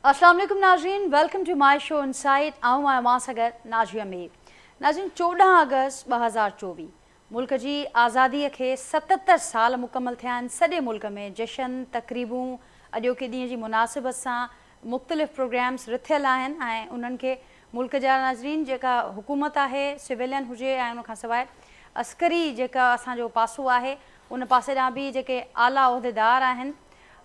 अस्सलाम वालेकुम नाज़रीन, welcome to my show insight. आऊं आहियां मां सां गॾु नाज़िया मीर। नाज़रीन, 14 अगस्त 2024 मुल्क जी आज़ादीअ खे 77 साल मुकमल थिया आहिनि। सॼे मुल्क में जशन तक़रीबूं अॼोके ॾींहं जी मुनासिबत सां मुख़्तलिफ़ प्रोग्राम्स रिथियल आहिनि ऐं उन्हनि खे मुल्क जा नाज़रीन जेका हुकूमत आहे, सिविलियन हुजे ऐं उन खां सवाइ अस्करी जेका असांजो पासो आहे, उन पासे ॾांहुं बि जेके आला उहिदेदार आहिनि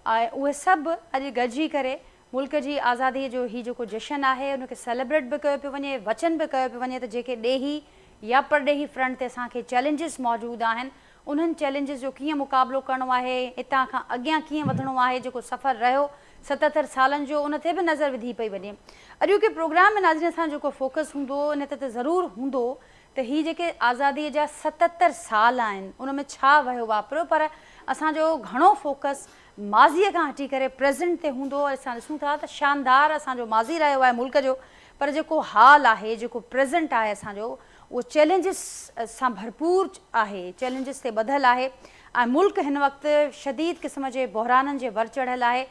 ऐं उहे सभु अॼु गॾिजी करे मुल्क जी आज़ादीअ जो हीउ जेको जशन आहे उनखे सेलिब्रेट बि कयो पियो वञे, वचन बि कयो पियो वञे त जेके ॾेही या परॾेही फ्रंट ते असांखे चैलेंजिस मौजूदु आहिनि, उन्हनि चैलेंजिस जो कीअं मुक़ाबिलो करिणो आहे, हितां खां अॻियां कीअं वधिणो आहे। जेको सफ़र रहियो 77 सालनि जो, उन ते बि नज़र विधी पई वञे। अॼोके प्रोग्राम में नाज़रीन असां जेको फोकस हूंदो इन ते त ज़रूरु हूंदो त हीअ जेके आज़ादीअ जा 77 साल आहिनि उन में छा वियो वापिरियो, पर असांजो घणो फोकस माज़ीअ खां हटी करे प्रेज़ेंट ते हूंदो। असां ॾिसूं था त शानदार असांजो माज़ी रहियो आहे मुल्क जो, पर जेको हाल आहे, जेको प्रेज़ेंट आहे असांजो, उहो चैलेंजिस सां भरपूर आहे, चैलेंजिस ते ॿधलु आहे ऐं मुल्क हिन वक़्तु शदीद क़िस्म जे बहराननि जे वर चढ़ियल आहे।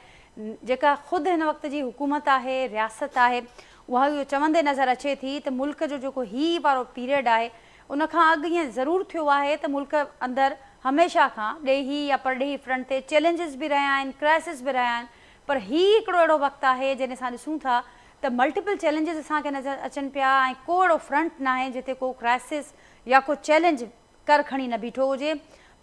जेका ख़ुदि हिन वक़्त जी हुकूमत आहे, रियासत आहे, उहा इहो चवंदे नज़र अचे थी त मुल्क जो जेको हीउ वारो पीरियड आहे उन खां अॻु ईअं ज़रूरु थियो आहे त मुल्क अंदरि हमेशह खां ॾेही या परॾेही फ्रंट ते चैलेंजिस बि रहिया आहिनि, क्राइसिस बि रहिया आहिनि, पर हीउ हिकिड़ो अहिड़ो वक़्तु आहे जॾहिं असां ॾिसूं था त मल्टीपल चैलेंजिस असांखे नज़र अचनि पिया ऐं को अहिड़ो फ्रंट न आहे जिते को क्राइसिस या को चैलेंज कर खणी न बीठो हुजे।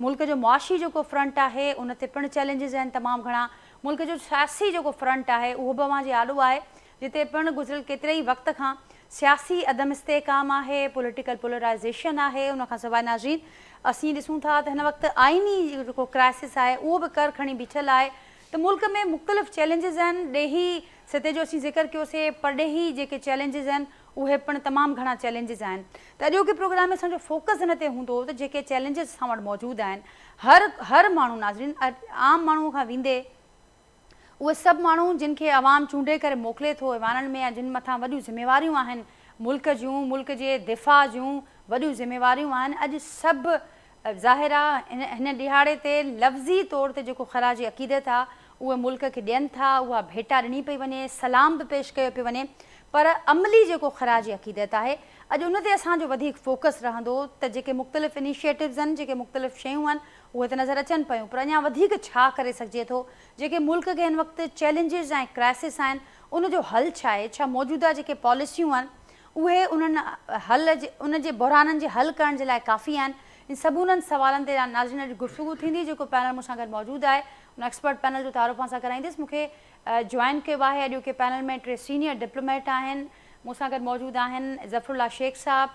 मुल्क जो मुआशी जेको फ्रंट आहे उन ते पिणु चैलेंजिस आहिनि तमामु घणा। मुल्क जो सियासी जेको फ्रंट आहे उहो बि अवां जे आॾो आहे, जिते पिणु गुज़िरियल केतिरे ई वक़्त खां सियासी अदम इस्तेकाम आहे, पॉलिटिकल पोलराइज़ेशन आहे। उन खां सवाइ नाज़रीन असीं ॾिसूं था त हिन वक़्तु आइनी जेको क्राइसिस आहे उहो बि कर खणी बीठल आहे। त मुल्क में मुख़्तलिफ़ चैलेंजिस आहिनि। ॾेही सतह जो असीं ज़िक्र कयोसीं, परॾेही जेके चैलेंजिस आहिनि उहे पिणु तमामु घणा चैलेंजिस आहिनि। त अॼोके प्रोग्राम में असांजो फोकस हिन ते हूंदो त जेके चैलेंजिस असां वटि मौजूदु आहिनि, हर माण्हू नाज़रीन आम माण्हू खां वेंदे उहे सभु माण्हू जिन खे आवाम चूंडे करे मोकिले थो ऐवाननि में, या जिन मथां वॾियूं ज़िम्मेवारियूं आहिनि मुल्क जूं, मुल्क जे दिफ़ा जूं वॾियूं ज़िम्मेवारियूं आहिनि, अॼु सभु ज़ाहिर आहे हिन ॾिहाड़े ते लफ़्ज़ी तौर ते जेको ख़राजी अक़ीदत आहे उहे मुल्क खे ॾियनि था, उहा भेटा ॾिनी पई वञे, सलाम बि पेश कयो पियो वञे, पर अमली जेको ख़राजी अक़ीदत आहे अॼु उन ते असांजो वधीक फोकस रहंदो त जेके मुख़्तलिफ़ इनिशिएटिव्स आहिनि, जेके मुख़्तलिफ़ शयूं आहिनि उहे त नज़र अचनि पियूं, पर अञा वधीक छा करे सघिजे थो, जेके मुल्क खे हिन वक़्तु चैलेंजिस ऐं क्राइसिस आहिनि उनजो हल छा आहे, छा मौजूदा जेके पॉलिसियूं आहिनि उहे उन जे बहराननि जे हल करण जे लाइ काफ़ी आहिनि। इन सभुनि सवालनि ते नाज़रीन अॼु गुफ़्तगू थींदी। जेको पैनल मूंसां गॾु मौजूदु आहे उन एक्सपर्ट पैनल जो तारुफ़ सां कराईंदसि। मूंखे जॉइन कयो आहे अॼोके पैनल में 3 सीनियर डिप्लोमेट आहिनि। मूंसां गॾु मौजूदु आहिनि ज़फ़रुल्ला शेख साहब,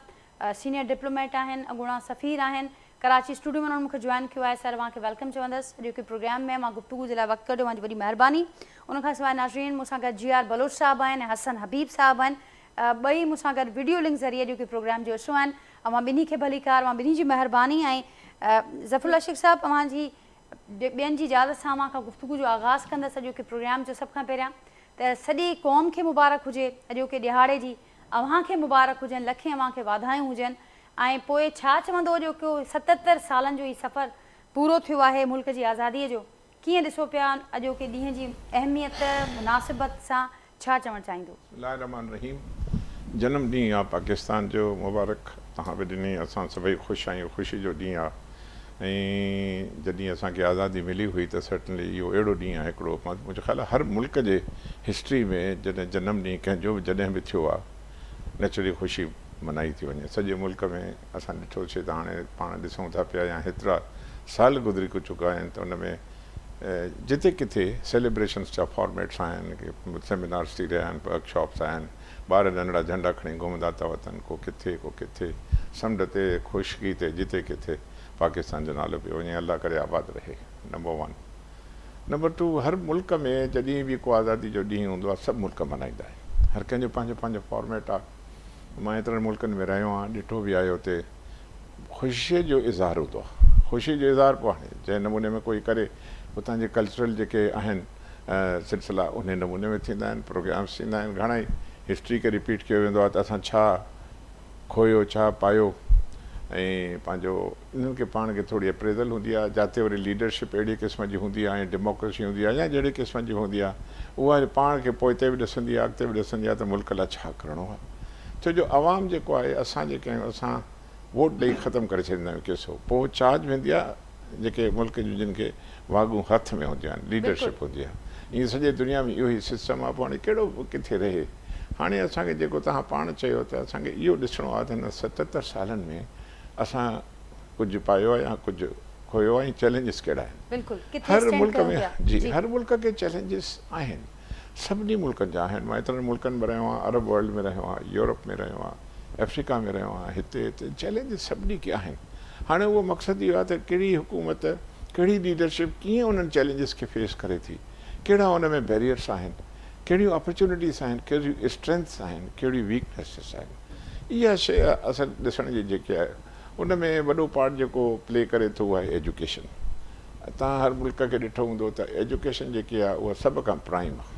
सीनियर डिप्लोमेट आहिनि, अॻूणा सफ़ीर आहिनि, कराची स्टूडियो में उन्हनि मूंखे जॉइन कयो आहे। सर तव्हांखे वेलकम चवंदसि अॼोके प्रोग्राम में। मां गुफ़्तगू जे लाइ वक़्तु कढियो, मुंहिंजी वॾी महिरबानी। उनखां सवाइ नाज़रीन मूंसां गॾु GR बलोच साहब आहिनि ऐं हसन हबीब साहब आहिनि। ॿई मूंसां गॾु वीडियो लिंक ज़रिए अॼोके प्रोग्राम जो हिसो आहिनि। अवां ॿिन्ही खे भलीकार, अवां ॿिन्ही जी महिरबानी। ऐं ज़फ़रुल्ला शेख साहब, अवांजी ॿियनि जी इजाज़त सां मां गुफ़्तगू जो आगाज़ कंदसि अॼोके प्रोग्राम जो। सभ खां पहिरियां त सॼी क़ौम खे मुबारक हुजे अॼोके ॾिहाड़े जी, अव्हांखे मुबारक हुजनि, लखे अव्हांखे वाधायूं हुजनि। ऐं पोइ छा चवंदो जेको 77 सालनि जो हीउ सफ़र पूरो थियो आहे मुल्क जी आज़ादीअ जो, कीअं ॾिसो पिया अॼोके ॾींहं जी अहमियत मुनासिबत सां, छा चवणु चाहींदो? बिस्मिल्लाहिर रहमानिर रहीम। जनम ॾींहुं आहे पाकिस्तान जो, मुबारक तव्हां बि ॾिनी। असां सभई ख़ुशि आहियूं, ख़ुशी जो ॾींहुं आहे। ऐं जॾहिं असांखे आज़ादी मिली हुई त सर्टनली इहो अहिड़ो ॾींहुं आहे हिकिड़ो, मुंहिंजो ख़्यालु आहे हर मुल्क जे हिस्ट्री में जॾहिं जनम ॾींहुं कंहिंजो बि जॾहिं बि थियो आहे, नेचुरली ख़ुशी मनाई थी वञे। सॼे मुल्क में असां ॾिठोसीं त हाणे पाण ॾिसूं था पिया, या हेतिरा साल गुज़री चुका आहिनि त उन में जिते किथे सेलिब्रेशन्स जा फॉर्मेट्स आहिनि, सेमिनार्स थी रहिया आहिनि, वर्कशॉप्स आहिनि, ॿार नंढड़ा झंडा खणी घुमंदा था वतन, को किथे समुंड ते, ख़ुशकी ते, जिते किथे पाकिस्तान जो नालो पियो वञे। अल्लाह करे आबाद रहे, नंबर 1। नंबर 2, हर मुल्क में जॾहिं बि को आज़ादी जो ॾींहुं हूंदो आहे सभु मुल्क मल्हाईंदा आहिनि। हर कंहिंजो पंहिंजो फॉर्मेट आहे। मां एतिरनि मुल्कनि में रहियो आहियां, ॾिठो बि आहे हुते ख़ुशीअ जो इज़हार हूंदो आहे। ख़ुशी जो इज़हार पोइ हाणे जंहिं नमूने में कोई करे, हुतां जे कल्चरल जेके आहिनि सिलसिला उन नमूने में थींदा आहिनि, प्रोग्राम्स थींदा आहिनि। घणेई हिस्ट्री खे रिपीट कयो वेंदो आहे त असां छा खोयो, छा पायो, ऐं पंहिंजो इन्हनि खे पाण खे थोरी अप्रेज़ल हूंदी आहे, जिते वरी लीडरशिप अहिड़े क़िस्म जी हूंदी आहे ऐं डेमोक्रेसी हूंदी आहे या जहिड़े क़िस्म जी हूंदी आहे, उहा पाण खे पोइते बि ॾिसंदी आहे, अॻिते बि ॾिसंदी आहे त मुल्क लाइ छा करिणो आहे। छो जो आवाम जेको आहे, असां जेके आहियूं, असां वोट ॾेई ख़तमु करे छॾींदा आहियूं केसो, पोइ चार्ज वेंदी आहे जेके मुल्क जूं जिन खे वागूं हथ में हूंदियूं आहिनि, लीडरशिप हूंदी आहे। ईअं सॼे दुनिया में इहो ई सिस्टम आहे। पोइ हाणे कहिड़ो किथे रहे। हाणे असांखे जेको तव्हां पाण चयो त असांखे इहो ॾिसणो आहे त हिन 77 सालनि में असां कुझु पायो आहे या कुझु खोयो आहे, ऐं चैलेंजिस कहिड़ा आहिनि। हर मुल्क में जी हर मुल्क खे चैलेंजिस आहिनि, सभिनी मुल्कनि जा आहिनि। मां एतिरनि मुल्कनि में रहियो आहियां, अरब वर्ल्ड में रहियो आहियां, यूरोप में रहियो आहियां, अफ्रीका में रहियो आहियां, हिते चैलेंजिस सभिनी खे आहिनि। हाणे उहो मक़सदु इहो आहे त कहिड़ी हुकूमत, कहिड़ी लीडरशिप कीअं उन्हनि चैलेंजिस खे फेस करे थी, कहिड़ा हुन में बैरियर्स आहिनि, कहिड़ियूं अपॉर्चुनिटीज़ आहिनि, कहिड़ियूं स्ट्रेंथ्स आहिनि, कहिड़ियूं वीकनेसिस आहिनि। इहा शइ असल ॾिसण जी जेकी आहे, उन में वॾो पार्ट जेको प्ले करे थो उहा आहे एजुकेशन। तव्हां हर मुल्क खे ॾिठो हूंदो त एजुकेशन जेकी आहे उहा सभ खां प्राइम आहे।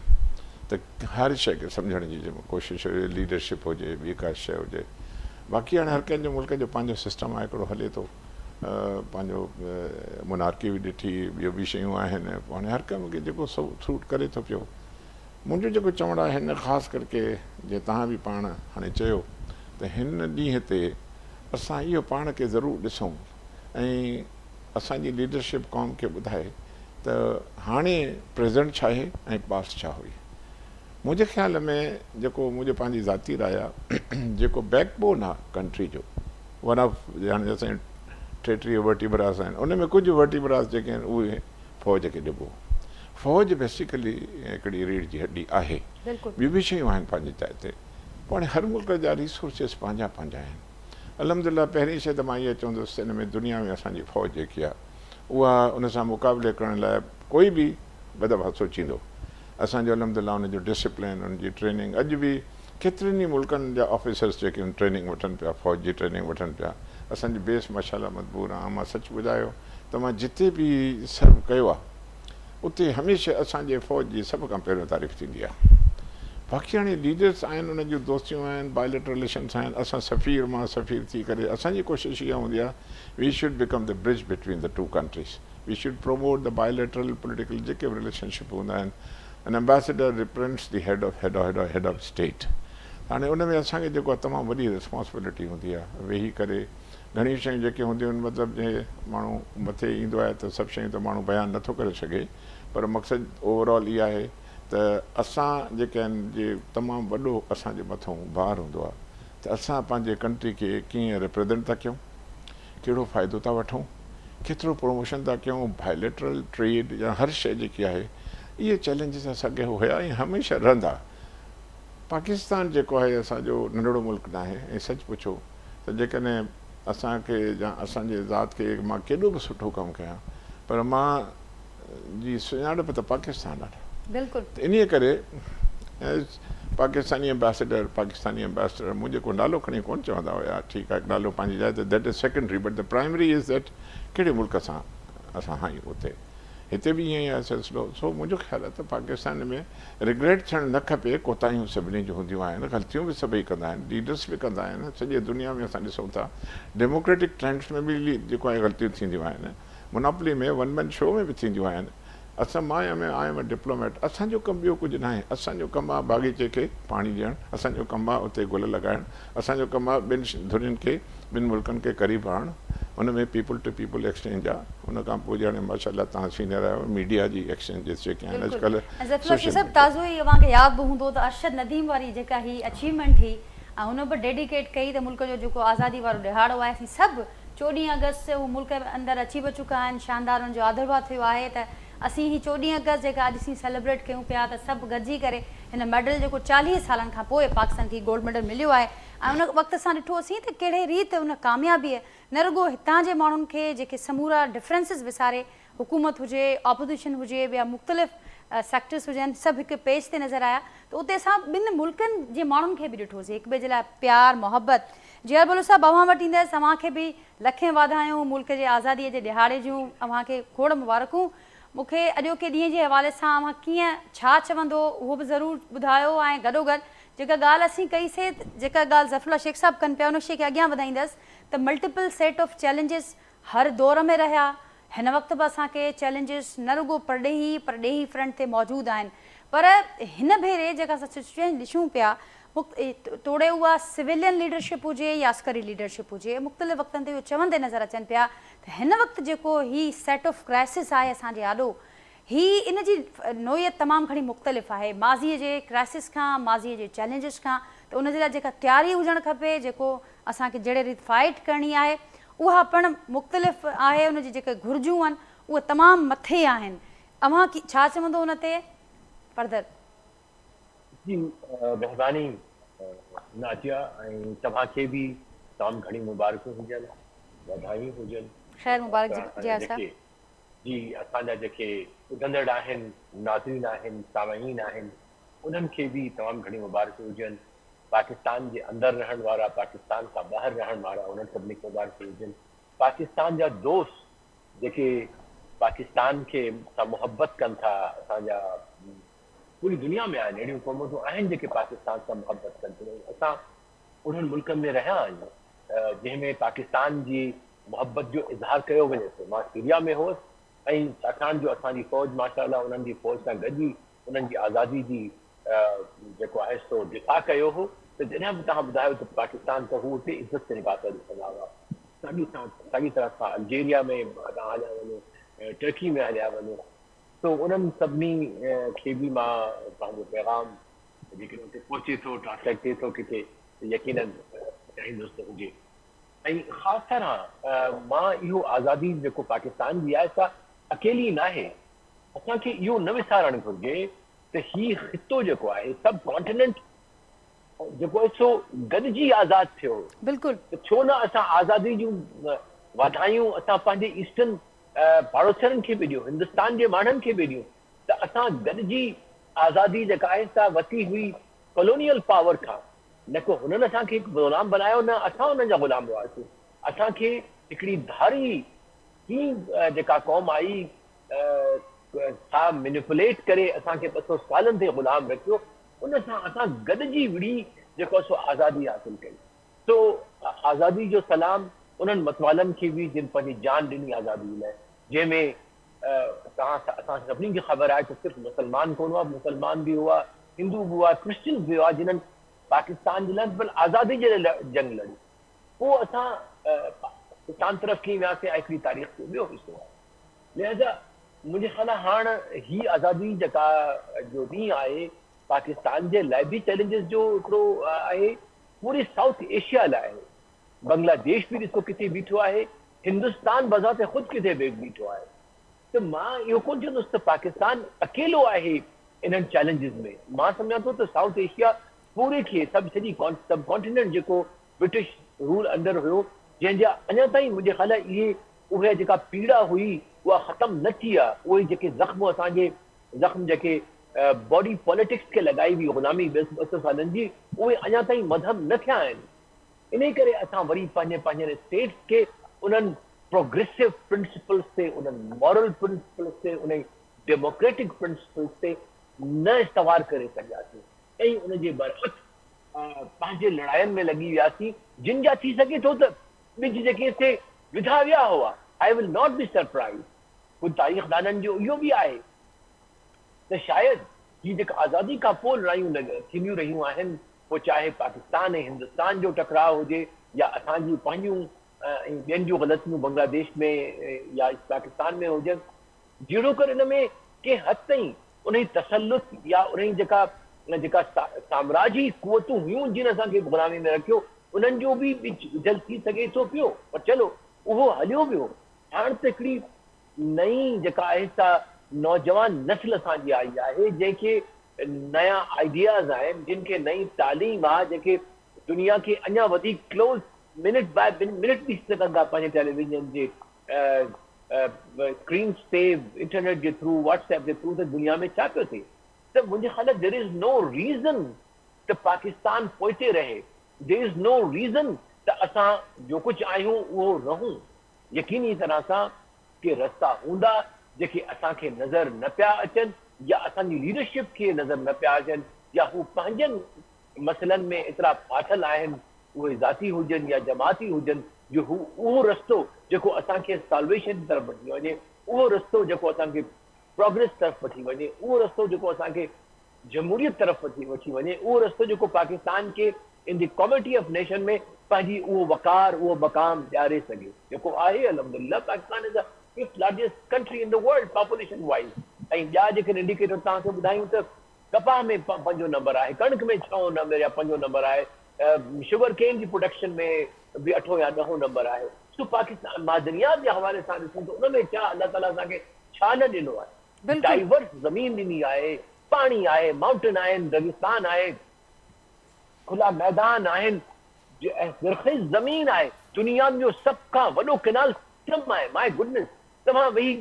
त हर शइ खे सम्झण जी कोशिशि हुजे, लीडरशिप हुजे, ॿी का शइ हुजे। बाक़ी हाणे हर कंहिंजो मुल्क जो पंहिंजो सिस्टम आहे, हिकिड़ो हले थो, पंहिंजो मोनार्की बि ॾिठी, ॿियो बि शयूं आहिनि। हाणे हर कंहिं खे जेको सूट करे थो पियो। मुंहिंजो जेको चवणु आहे हिन ख़ासि करके, जीअं तव्हां बि पाण हाणे चयो त हिन ॾींहं ते असां इहो पाण खे ज़रूरु ॾिसूं ऐं असांजी लीडरशिप क़ौम खे ॿुधाए त हाणे प्रेज़ेंट छा आहे ऐं पास्ट छा हुई। मुंहिंजे ख़्याल में जेको मुंहिंजे पंहिंजी ज़ाती राय आहे, जेको बैकबोन आहे कंट्री जो, वन ऑफ हाणे असांजे 33 वर्टिब्रास आहिनि, उन में कुझु वर्टिब्रास जेके आहिनि उहे फ़ौज खे ॾिबो। फ़ौज बेसिकली हिकिड़ी रीढ़ जी हड्डी आहे। ॿियूं बि शयूं आहिनि पंहिंजी जाइ ते। पाण हर मुल्क जा रिसोर्सिस पंहिंजा पंहिंजा आहिनि। अलहमदिल्ला पहिरीं शइ त मां इहा चवंदुसि, हिन में दुनिया में असांजी फ़ौज जेकी आहे उहा उन सां मुक़ाबले करण लाइ कोई बि ॿ दफ़ा सोचींदो। असांजो अलहमदिल्ला उनजो डिसिप्लिन, उनजी ट्रेनिंग, अॼु बि केतिरनि ई मुल्कनि जा ऑफिसर्स जेके आहिनि ट्रेनिंग वठनि पिया, फ़ौज जी ट्रेनिंग वठनि पिया। असांजी बेस माशाल्लाह मज़बूत आहे। मां सच ॿुधायो त मां जिते बि सर्व कयो आहे उते हमेशह असांजे फ़ौज जी सभ खां पहिरियों तारीफ़ थींदी आहे। बाक़ी हाणे लीडर्स आहिनि, उन्हनि जूं दोस्तियूं आहिनि, बायोलेटरल रिलेशन्स आहिनि। असां सफ़ीर मां सफ़ीर थी करे असांजी कोशिशि इहा हूंदी आहे, we should become the bridge between the two countries. We should promote the bilateral political जेके बि रिलेशनशिप हूंदा आहिनि। An ambassador represents the head of state. हाणे उन में असांखे जेको आहे तमामु वॾी रिस्पॉन्सिबिलिटी हूंदी आहे। वेही करे घणी शयूं जेके हूंदियूं आहिनि, मतिलबु जे माण्हू मथे ईंदो आहे त सभु शयूं त माण्हू बयानु नथो करे सघे, पर मक़सदु ओवरऑल इहा आहे त असां जेके आहिनि जे तमामु वॾो असांजे मथां भार हूंदो आहे त असां पंहिंजे कंट्री खे कीअं रिप्रेज़ेंट था कयूं, कहिड़ो फ़ाइदो था वठूं, केतिरो प्रमोशन था कयूं, बायोलेटरल ट्रेड या हर शइ जेकी आहे, इहे चैलेंजिस असांखे हुया ऐं हमेशह रहंदा। पाकिस्तान जेको आहे असांजो नंढिड़ो मुल्क न आहे। ऐं सच पुछो त जेकॾहिं असांखे या असांजे ज़ात खे मां केॾो बि सुठो कमु कयां, पर मां जी सुञाणप त पाकिस्तान आहे। बिल्कुलु। त इन करे पाकिस्तानी एम्बेसडर मुंहिंजे को नालो खणी कोन चवंदा हुया। ठीकु आहे, नालो पंहिंजी जाइ ते, that is secondary, but the primary is that कहिड़े मुल्क सां असां आहियूं उते। हिते बि ईअं ई आहे सिलसिलो। सो मुंहिंजो ख़्यालु आहे त पाकिस्तान में रिग्रेट थियणु न खपे। कोताहियूं सभिनी जूं हूंदियूं आहिनि, ग़लतियूं बि सभई कंदा आहिनि, लीडर्स बि कंदा आहिनि। सॼे दुनिया में असां ॾिसूं था, डेमोक्रेटिक ट्रेंड्स में बि जेको आहे ग़लतियूं थींदियूं आहिनि। मोनोपली में, वन मैन शो में बि थींदियूं आहिनि। मां आई एम अ डिप्लोमेट। असांजो कमु ॿियो कुझु न आहे। असांजो कमु आहे बाग़ीचे खे पाणी ॾियणु, असांजो कमु आहे उते गुल लॻाइणु, असांजो कमु आहे ॿिनि धुरियुनि खे, ॿिनि मुल्कनि खे क़रीब आणणु। हुन में पीपल टू पीपल एक्सचेंज आहे। हुन खां पोइ हाणे माशाल्लाह तव्हां सीनियर आहियो, मीडिया जी एक्सचेंजिस जेके आहिनि अॼुकल्ह ताज़ो ई तव्हांखे यादि बि हूंदो त अरशद नदीम वारी जेका ही अचीवमेंट हुई ऐं हुन बि डेडिकेट कई त मुल्क जो जेको आज़ादी वारो ॾिहाड़ो आहे, असीं सभु 14 अगस्त हू मुल्क जे अंदरि अची बि चुका आहिनि। शानदार हुनजो आदरभाव थियो आहे त असीं ही 14 अगस्त जेका अॼु असीं सेलिब्रेट कयूं पिया त सभु गॾिजी करे हिन मेडल जेको 40 सालनि खां पोइ पाकिस्तान खे गोल्ड मेडल मिलियो आहे। ऐं उन वक़्तु असां ॾिठोसीं त कहिड़े रीति उन कामयाबीअ न रुॻो हितां जे माण्हुनि खे जेके समूरा डिफरेंसिस विसारे, हुकूमत हुजे, ऑपोज़िशन हुजे, ॿिया मुख़्तलिफ़ सेक्टर्स हुजनि, सभु हिकु पेज ते नज़र आया। त उते असां ॿिनि मुल्कनि जे माण्हुनि खे बि ॾिठोसीं, हिक ॿिए जे लाइ प्यार मोहबत। जियर भलो साहब अव्हां वटि ईंदसि, तव्हांखे बि लखे वाधायूं मुल्क जे आज़ादीअ जे ॾिहाड़े जूं, अव्हांखे खोड़ मुबारकूं। मूंखे अॼोके ॾींहं जे हवाले सां अव्हां कीअं छा चवंदो उहो बि ज़रूरु ॿुधायो, ऐं गॾोगॾु जेका ॻाल्हि असीं कईसीं जेका ॻाल्हि ज़फ़रुल्ला शेख साहब कनि पिया उन शइ खे अॻियां वधाईंदसि त मल्टीपल सेट ऑफ चैलेंजिस हर दौर में रहिया हिन वक़्तु बि असांखे चैलेंजिस न रुॻो परॾेही फ्रंट ते मौजूदु आहिनि पर हिन भेरे जेका असां सिचुएशन ॾिसूं पिया तोड़े उहा सिविलियन लीडरशिप हुजे या अस्करी लीडरशिप हुजे मुख़्तलिफ़ वक़्तनि ते इहो चवंदे नज़र अचनि पिया त हिन वक़्तु जेको ही सेट ऑफ क्राइसिस आहे असांजे आॾो ही इन जी नोयत तमामु घणी मुख़्तलिफ़ आहे माज़ीअ जे क्राइसिस खां माज़ीअ जे चैलेंजिस खां त उन जे लाइ जेका तयारी हुजणु खपे जेको असांखे जहिड़े रीति फाइट करणी आहे उहा पिणु मुख़्तलिफ़ आहे उन जी जेके घुरिजूं आहिनि उहे तमामु मथे आहिनि अव्हां छा चवंदो उन ते फर्दर जी महिरबानी नाजिया ऐं तव्हांखे बि तमामु घणी मुबारकूं हुजनि वाधायूं हुजनि ख़ैर मुबारक जी साहब जी असांजा जेके ॿुधंदड़ आहिनि नाज़रीन आहिनि सामाईन आहिनि उन्हनि खे बि तमामु घणी मुबारकूं हुजनि पाकिस्तान जे अंदरि रहण वारा पाकिस्तान खां ॿाहिरि रहण वारा उन्हनि सभिनी खे मुबारकूं हुजनि पाकिस्तान जा दोस्त जेके पाकिस्तान खे सां मुहबत कनि था असांजा पूरी दुनिया में आहिनि अहिड़ियूं क़ौमूं आहिनि जेके पाकिस्तान सां मुहबत कनि थियूं असां उन्हनि मुल्कनि में रहिया आहियूं जंहिंमें पाकिस्तान जी मुहबत जो इज़हार कयो वञे थो मां सीरिया में हुउसि ऐं छाकाणि जो असांजी फ़ौज माशाअल्लाह उन्हनि जी फ़ौज सां गॾु ई उन्हनि जी आज़ादी जी जेको आहे सो दिफ़ा कयो हो त जॾहिं बि तव्हां ॿुधायो त पाकिस्तान त हू हुते इज़त से निभाता ॾिसंदा हुआ साॻी तरह सां अल्जेरिया में तव्हां हलिया वञो टर्की में हलिया वञो तो उन्हनि सभिनी खे बि मां पंहिंजो पैगाम जेकॾहिं उते पहुचे थो ट्रांसलेट थिए थो किथे यकीनन चाहींदुसि त हुजे ऐं ख़ासि तरह मां इहो आज़ादी जेको पाकिस्तान जी आहे सा अकेली न आहे असांखे इहो न विसारणु घुरिजे त हीउ ख़ितो जेको आहे सब कॉन्टिनेंट जेको आहे सो गॾिजी आज़ादु थियो बिल्कुलु त छो न असां आज़ादी जूं वाधायूं असां पंहिंजे ईस्टर्न पड़ोसियुनि खे बि ॾियूं हिंदुस्तान जे माण्हुनि खे बि ॾियूं त असां गॾिजी आज़ादी जेका आहे सा वरिती हुई कॉलोनियल पावर खां न को हुननि असांखे ग़ुलाम बनायो न असां हुननि जा ग़ुलाम हुआसीं असांखे हिकिड़ी धारी ही जेका क़ौम आई सा मैनिपुलेट करे असांखे 200 सालनि ते ग़ुलाम रखियो उन सां असां गॾिजी विड़ी जेको सो आज़ादी हासिल कई तो आज़ादी जो सलाम उन्हनि मतवालनि खे बि जिन पंहिंजी जान ॾिनी आज़ादी लाइ जंहिंमें असां सभिनी खे ख़बर आहे त सिर्फ़ु मुस्लमान कोन हुआ मुस्लमान बि हुआ हिंदू बि हुआ क्रिश्चियन बि हुआ जिन्हनि पाकिस्तान जे लाइ आज़ादी जे लाइ जंग लड़ी पोइ असां पाकिस्तान तरफ़ खी वियासीं ऐं हिकिड़ी तारीख़ जो ॿियो हिसो आहे लिहाज़ा मुंहिंजे ख़्याल हाणे ही आज़ादी जेका जो ॾींहुं आहे पाकिस्तान जे लाइ बि चैलेंजिस जो हिकिड़ो आहे पूरे साउथ एशिया लाइ बांग्लादेश बि ॾिसो किथे बीठो आहे हिंदुस्तान बज़ाते ख़ुदि किथे बीठो आहे त मां इहो कोन चवंदुसि त पाकिस्तान अकेलो आहे इन्हनि चैलेंजिस में मां सम्झां थो त साउथ एशिया पूरे खे सॼी सब कॉन्टिनेंट जेको ब्रिटिश रूल अंडर हुयो जंहिंजा अञा ताईं मुंहिंजे ख़्याल इहे उहे जेका पीड़ा हुई उहा ख़तमु न थी आहे उहे जेके ज़ख़्म जेके बॉडी पॉलिटिक्स खे लॻाई हुई ग़ुलामी 200 सालनि जी उहे अञा ताईं मधम न थिया आहिनि इन करे असां वरी पंहिंजे स्टेट्स खे उन्हनि प्रोग्रेसिव प्रिंसिपल्स ते उन्हनि मॉरल प्रिंसिपल्स ते उन डेमोक्रेटिक प्रिंसिपल्स ते न इस्तवार करे सघियासीं ऐं उनजे बरअक्स पंहिंजे लड़ाइयुनि में लॻी वियासीं जिन जा थी सघे थो त ॿिज जेके हिते विधा विया हुआ I will not be surprise कुझु तारीख़दाननि जो इहो बि आहे त शायदि ही जेका आज़ादी खां पोइ लड़ायूं थींदियूं रहियूं आहिनि पोइ चाहे पाकिस्तान ऐं हिंदुस्तान जो टकराव हुजे या असांजी पंहिंजूं ऐं ॿियनि जूं ग़लतियूं बांग्लादेश में या पाकिस्तान में हुजनि जहिड़ो कर इन में कंहिं हद ताईं उन तसलुत या उन जेका साम्राजी क़ुवतूं हुयूं जिन असांखे ग़ुलामी में रखियो उन्हनि जो बि जल्द थी सघे थो पियो पर चलो उहो हलियो वियो हाणे त हिकिड़ी नई जेका आहे सा नौजवान नस्ल असांजी आई आहे जंहिंखे नया आइडियाज़ आहिनि जिन खे नई तालीम आहे जेके दुनिया खे अञा वधीक क्लोज़ मिनट बाय मिनट ॾिसी सघनि था पंहिंजे टेलीविज़न जे स्क्रीन्स ते इंटरनेट जे थ्रू व्हाट्सएप जे थ्रू त दुनिया में छा पियो थिए त मुंहिंजे ख़्याल देयर इज़ नो रीज़न त पाकिस्तान पोइते रहे देयर इज़ नो रीज़न त असां जो कुझु आहियूं उहो रहूं यकीनी तरह सां के रस्ता हूंदा जेके असांखे नज़र न पिया अचनि या असांजी लीडरशिप खे नज़र न पिया अचनि या हू पंहिंजनि मसइलनि में एतिरा फाथल आहिनि, उहे ज़ाती हुजनि या जमाती हुजनि, जो उहो रस्तो जेको असांखे सॉल्वेशन तरफ़ वठी वञे, उहो रस्तो जेको असांखे प्रोग्रेस तरफ़ वठी वञे, उहो रस्तो जेको असांखे जमहूरियत तरफ़ वठी वञे, उहो रस्तो जेको पाकिस्तान खे in the comity of nation में पंहिंजी उहो वक़ार, उहो मक़ाम ॾियारे सघे जेको आहे। अल्हम्दुलिल्लाह Pakistan is the 5th largest country in the world population wise. ऐं ॿिया जेके इंडिकेटर तव्हांखे ॿुधायूं त कपाह में 5 नंबर आहे, कणिक में 6 नंबर या 5 नंबर आहे, शुगर केन जी प्रोडक्शन में भी 8 या 10 नंबर आहे। सो पाकिस्तान मादनियात जे हवाले सां ॾिसूं त उन में छा अल्लाह ताला असांखे छा न ॾिनो आहे। डाइवर्स ज़मीन ॾिनी आहे, पाणी आहे, माउंटेन आहिनि, रेगिस्तान आहे, खुला मैदान आहिनि, ज़रख़ीज़ ज़मीन आहे, दुनिया जो सभ खां वॾो कैनाल सिस्टम आहे। माय गुडनेस, तव्हां वेही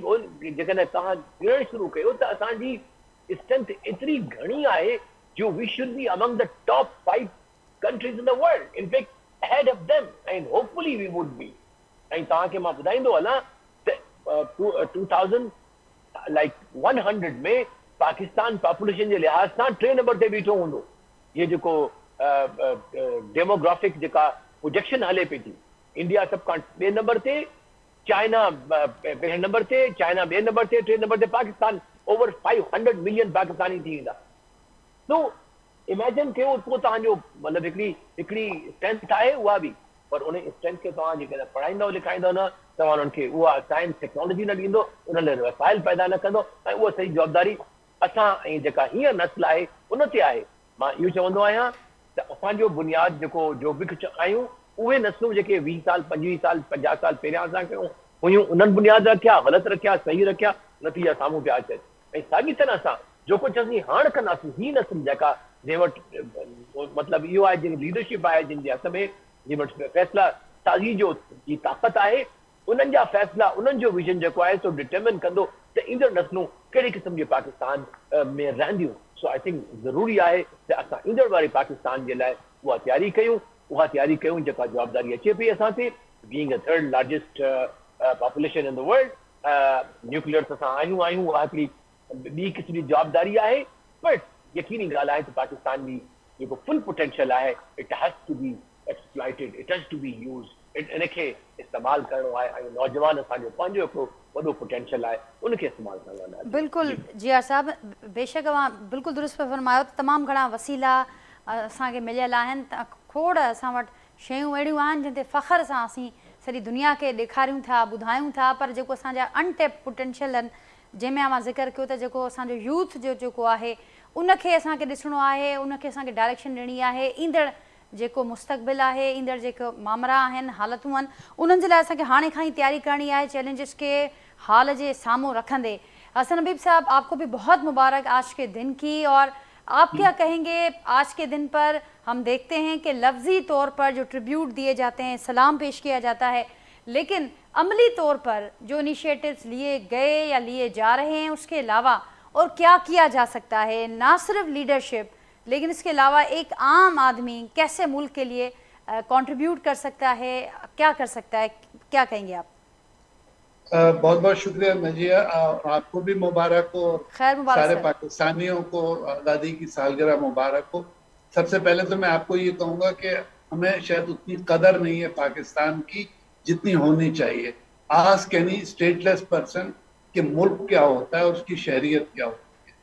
जेकॾहिं तव्हां ॻणणु शुरू कयो त असांजी स्ट्रेंथ एतिरी घणी आहे जो we should be among the top 5 countries in the world, in fact ahead of them, and hopefully we would be. ऐं तव्हांखे मां ॿुधाईंदो हलां त 2100 में पाकिस्तान पॉपुलेशन जे लिहाज़ सां 3 नंबर ते बीठो हूंदो। ये जेको डेमोग्राफिक जेका प्रोजेक्शन हले पई थी, इंडिया सभ खां 2 नंबर ते, चाइना 1 नंबर ते, चाइना 2 नंबर ते, 3 नंबर ते पाकिस्तान। ओवर 500 मिलियन पाकिस्तानी थी वेंदा। तो इमेजिन कयो पोइ तव्हांजो मतिलबु हिकिड़ी स्ट्रेंथ आहे उहा बि, पर उन स्ट्रेंथ खे तव्हां जेकॾहिं पढ़ाईंदव लिखाईंदव न, तव्हां उन्हनि खे उहा साइंस टेक्नोलॉजी न ॾींदो, उन लाइ वसाइल पैदा न कंदो, ऐं उहा सही जवाबदारी असां ऐं जेका हीअं नस्ल आहे उन ते आहे। मां इहो चवंदो आहियां त असांजो बुनियाद जेको जो बि कुझु आहियूं, उहे नस्लूं जेके 20 साल 25 साल 50 साल पहिरियां असां कयूं हुयूं, उन्हनि बुनियाद रखिया, ग़लति रखिया, सही रखिया, नतीजा साम्हूं पिया अचनि। ऐं साॻी तरह सां जो कुझु असीं हाणे कंदासीं, ही नस्ल जेका जंहिं वटि मतिलबु इहो आहे, जिन लीडरशिप आहे, जिन जे हथ में जिन वटि फ़ैसिला साज़ी जो जी ताक़त आहे, उन्हनि जा फ़ैसिला, उन्हनि जो विजन जेको आहे सो डिटरमिन कंदो त ईंदड़ नस्लूं कहिड़े क़िस्म जे पाकिस्तान में रहंदियूं। सो आई थिंक ज़रूरी आहे त असां ईंदड़ वारे पाकिस्तान जे लाइ उहा तयारी कयूं जेका जवाबदारी अचे पई असां ते, being a 3rd largest population in the world. Nuclear त असां आहियूं, उहा हिकिड़ी ॿी क़िस्म जी जवाबदारी आहे, बट यकीनी ॻाल्हि आहे त पाकिस्तान जी जेको फुल पोटेंशियल आहे, it has to be exploited, it has to be use, इनखे इस्तेमालु करणो आहे। ऐं नौजवान असांजो पंहिंजो हिकिड़ो वॾो पोटेंशियल आहे, उनखे इस्तेमालु करणो आहे। बिल्कुलु जिया साहब, बेशक तव्हां बिल्कुलु दुरुस्त फरमायो त तमामु घणा वसीला असांखे मिलियल आहिनि, त खोड़ असां वटि शयूं अहिड़ियूं आहिनि जिन ते फ़ख्र सां असीं सॼी दुनिया खे ॾेखारियूं था, ॿुधायूं था, पर जेको असांजा अनटेप पोटेंशियल आहिनि, जंहिंमें मां ज़िक्र कयो त जेको असांजो यूथ जो जेको आहे उनखे असांखे ॾिसणो आहे, उनखे असांखे डायरेक्शन ॾियणी आहे। ईंदड़ जेको मुस्तक़बिल आहे, ईंदड़ जेको मामरा आहिनि, हालतूं आहिनि, उन्हनि जे लाइ असांखे हाणे खां ई तयारी करणी आहे, चैलेंजिस के हाल जे साम्हूं रखंदे। हसन हबीब साहब, आपको भी बहुत मुबारक आज के दिन की, और आप क्या कहेंगे आज के दिन पर? हम देखते हैं कि लफ्ज़ी तौर पर जो ट्रिब्यूट दिए जाते हैं, सलाम पेश किया जाता है, लेकिन अमली तौर पर जो इनिशिएटिव्स लिए गए या लिए जा रहे हैं, उसके अलावा और क्या किया जा सकता है? ना सिर्फ लीडरशिप, लेकिन इसके अलावा एक आम आदमी कैसे मुल्क के लिए कंट्रीब्यूट कर सकता है, क्या कर सकता है, क्या कहेंगे आप? बहुत बहुत शुक्रिया नजिया, आपको भी मुबारक हो, खैर मुबारक सारे सर। पाकिस्तानियों को आज़ादी की सालगिरह मुबारक हो। सबसे पहले तो मैं आपको ये कहूँगा कि हमें शायद उतनी कदर नहीं है पाकिस्तान की जितनी होनी चाहिए। आस्क एनी स्टेटलेस पर्सन कि मुल्क क्या होता है और उसकी शहरियत क्या होती है।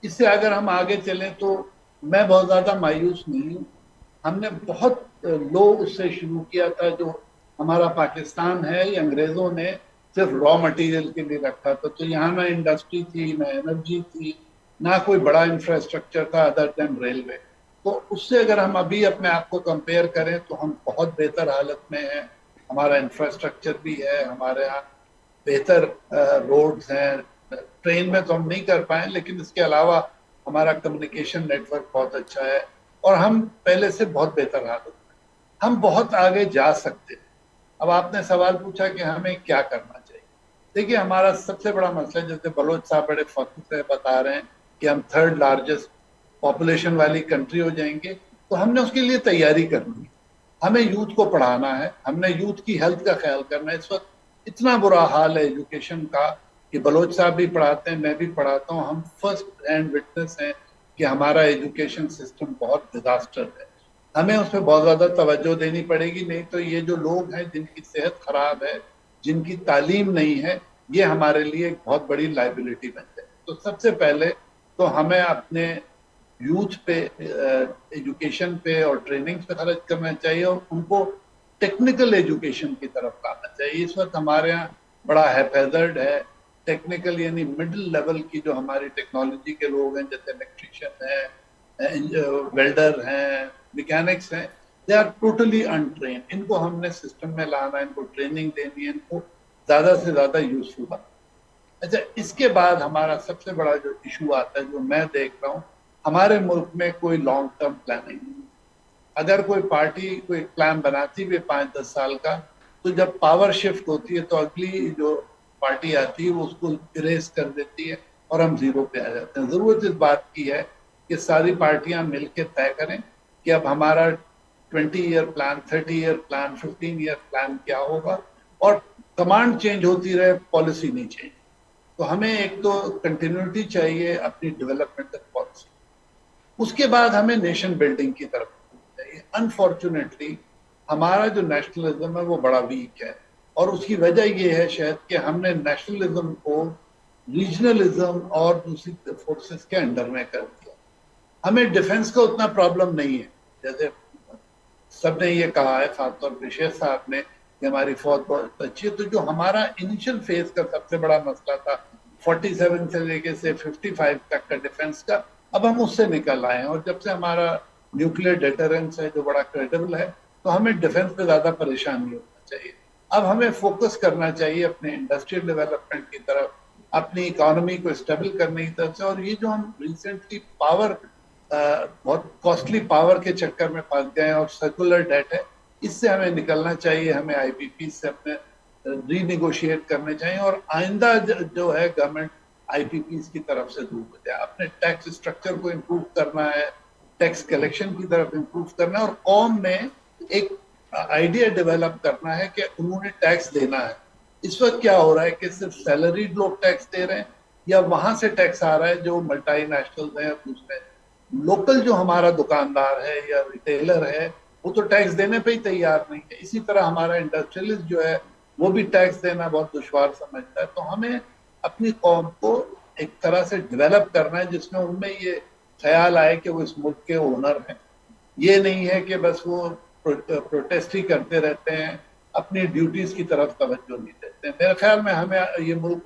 इससे अगर हम आगे चलें तो मैं बहुत ज़्यादा मायूस नहीं हूँ। हमने बहुत लो उससे शुरू किया था, जो हमारा पाकिस्तान है, ये अंग्रेज़ों ने सिर्फ रॉ मटेरियल के लिए रखा था, तो यहाँ ना इंडस्ट्री थी, ना एनर्जी थी, ना कोई बड़ा इंफ्रास्ट्रक्चर था अदर देन रेलवे। तो उससे अगर हम अभी अपने आप को कंपेयर करें तो हम बहुत बेहतर हालत में हैं। हमारा इंफ्रास्ट्रक्चर भी है, हमारे यहाँ बेहतर रोड्स हैं, ट्रेन में तो हम नहीं कर पाए, लेकिन इसके अलावा हमारा कम्युनिकेशन नेटवर्क बहुत अच्छा है और हम पहले से बहुत बेहतर हालत में, हम बहुत आगे जा सकते हैं। अब आपने सवाल पूछा कि हमें क्या करना चाहिए। देखिए, हमारा सबसे बड़ा मसला, जैसे बलोच साहब बड़े फख्र से बता रहे हैं कि हम 3rd लार्जेस्ट पॉपुलेशन वाली कंट्री हो जाएंगे, तो हमने उसके लिए तैयारी करनी है। हमें यूथ को पढ़ाना है, हमने यूथ की हेल्थ का ख्याल करना है। इस वक्त इतना बुरा हाल है एजुकेशन का कि बलोच साहब भी पढ़ाते हैं, मैं भी पढ़ाता हूँ, हम फर्स्ट हैंड विटनेस हैं कि हमारा एजुकेशन सिस्टम बहुत डिजास्टर है, हमें उस पर बहुत ज्यादा तवज्जो देनी पड़ेगी, नहीं तो ये जो लोग हैं जिनकी सेहत खराब है, जिनकी तालीम नहीं है, ये हमारे लिए एक बहुत बड़ी लाइबिलिटी बन जाए। तो सबसे पहले तो हमें अपने यूथ पे, एजुकेशन पे और ट्रेनिंग पे खर्च करना चाहिए और उनको टेक्निकल एजुकेशन की तरफ लाना चाहिए। इस वक्त हमारे यहाँ बड़ा हैफेजर्ड है, टेक्निकल यानी मिडिल लेवल की जो हमारी टेक्नोलॉजी के लोग हैं, जैसे इलेक्ट्रीशियन है, वेल्डर हैं, मैकेनिक्स हैं, दे आर टोटली अनट्रेन। इनको हमने सिस्टम में लाना, इनको ट्रेनिंग देनी है, इनको ज्यादा से ज्यादा यूजफुल बनाना। अच्छा, इसके बाद हमारा सबसे बड़ा जो इशू आता है, जो मैं देख रहा हूँ, हमारे मुल्क में कोई लॉन्ग टर्म प्लानिंग नहीं। अगर कोई पार्टी कोई प्लान बनाती भी 5-10 साल का, तो जब पावर शिफ्ट होती है तो अगली जो पार्टी आती है वो उसको इरेज कर देती है और हम जीरो पे आ जाते हैं। जरूरत इस बात की है कि सारी पार्टियां मिलकर तय करें कि अब हमारा 20 year plan, 30 year plan, 15 year plan क्या होगा, और कमांड चेंज होती रहे, पॉलिसी नहीं चेंज। तो हमें एक तो कंटिन्यूटी चाहिए अपनी डेवलपमेंटल पॉलिसी, उसके बाद हमें नेशन बिल्डिंग की तरफ चाहिए। अनफॉर्चुनेटली हमारा जो नेशनलिज्म है वो बड़ा वीक है, और उसकी वजह ये है शायद कि हमने नेशनलिज्म को रीजनलिज्म और दूसरी फोर्सेस के अंडर में कर दिया। हमें डिफेंस का उतना प्रॉब्लम नहीं है, जैसे सबने ये कहा है, खासतौर पर शेख साहब ने, कि हमारी फौज बहुत अच्छी है। तो जो हमारा इनिशियल फेज का सबसे बड़ा मसला था 47 से लेके से 55 तक का डिफेंस का, अब हम उससे निकल आए हैं, और जब से हमारा न्यूक्लियर डेटरेंस है जो बड़ा क्रेडिबल है, तो हमें डिफेंस पे ज्यादा परेशान नहीं होना चाहिए। अब हमें फोकस करना चाहिए अपने इंडस्ट्रियल डेवलपमेंट की तरफ, अपनी इकोनॉमी को स्टेबल करने की तरफ से। और ये जो हम रिसेंटली पावर, बहुत कॉस्टली पावर के चक्कर में फंस गए और सर्कुलर डेट है, इससे हमें निकलना चाहिए। हमें आईपीपी से अपने रीनेगोशिएट करने चाहिए, और आइंदा जो है गवर्नमेंट आईपीपी की तरफ से दूर हो जाए। अपने टैक्स स्ट्रक्चर को इम्प्रूव करना है, टैक्स कलेक्शन की तरफ इम्प्रूव करना है, और कौम में एक आइडिया डेवलप करना है कि उन्होंने टैक्स देना है। इस वक्त क्या हो रहा है कि सिर्फ सैलरीड लोग टैक्स दे रहे हैं, या वहां से टैक्स आ रहा है जो मल्टीनेशनल है, दूसरे लोकल जो हमारा दुकानदार है या रिटेलर है वो तो टैक्स देने पे ही तैयार नहीं है। इसी तरह हमारा इंडस्ट्रियलिस्ट जो है वो भी टैक्स देना बहुत दुश्वार समझता है। तो हमें अपनी कौम को एक तरह से डेवलप करना है जिसमें उनमें ये ख्याल आए कि वो इस मुल्क के ओनर हैं। ये नहीं है कि बस वो प्रोटेस्ट ही करते रहते हैं, अपनी ड्यूटीज की तरफ तवज्जो नहीं देते हैं। मेरे ख्याल में हमें ये मुल्क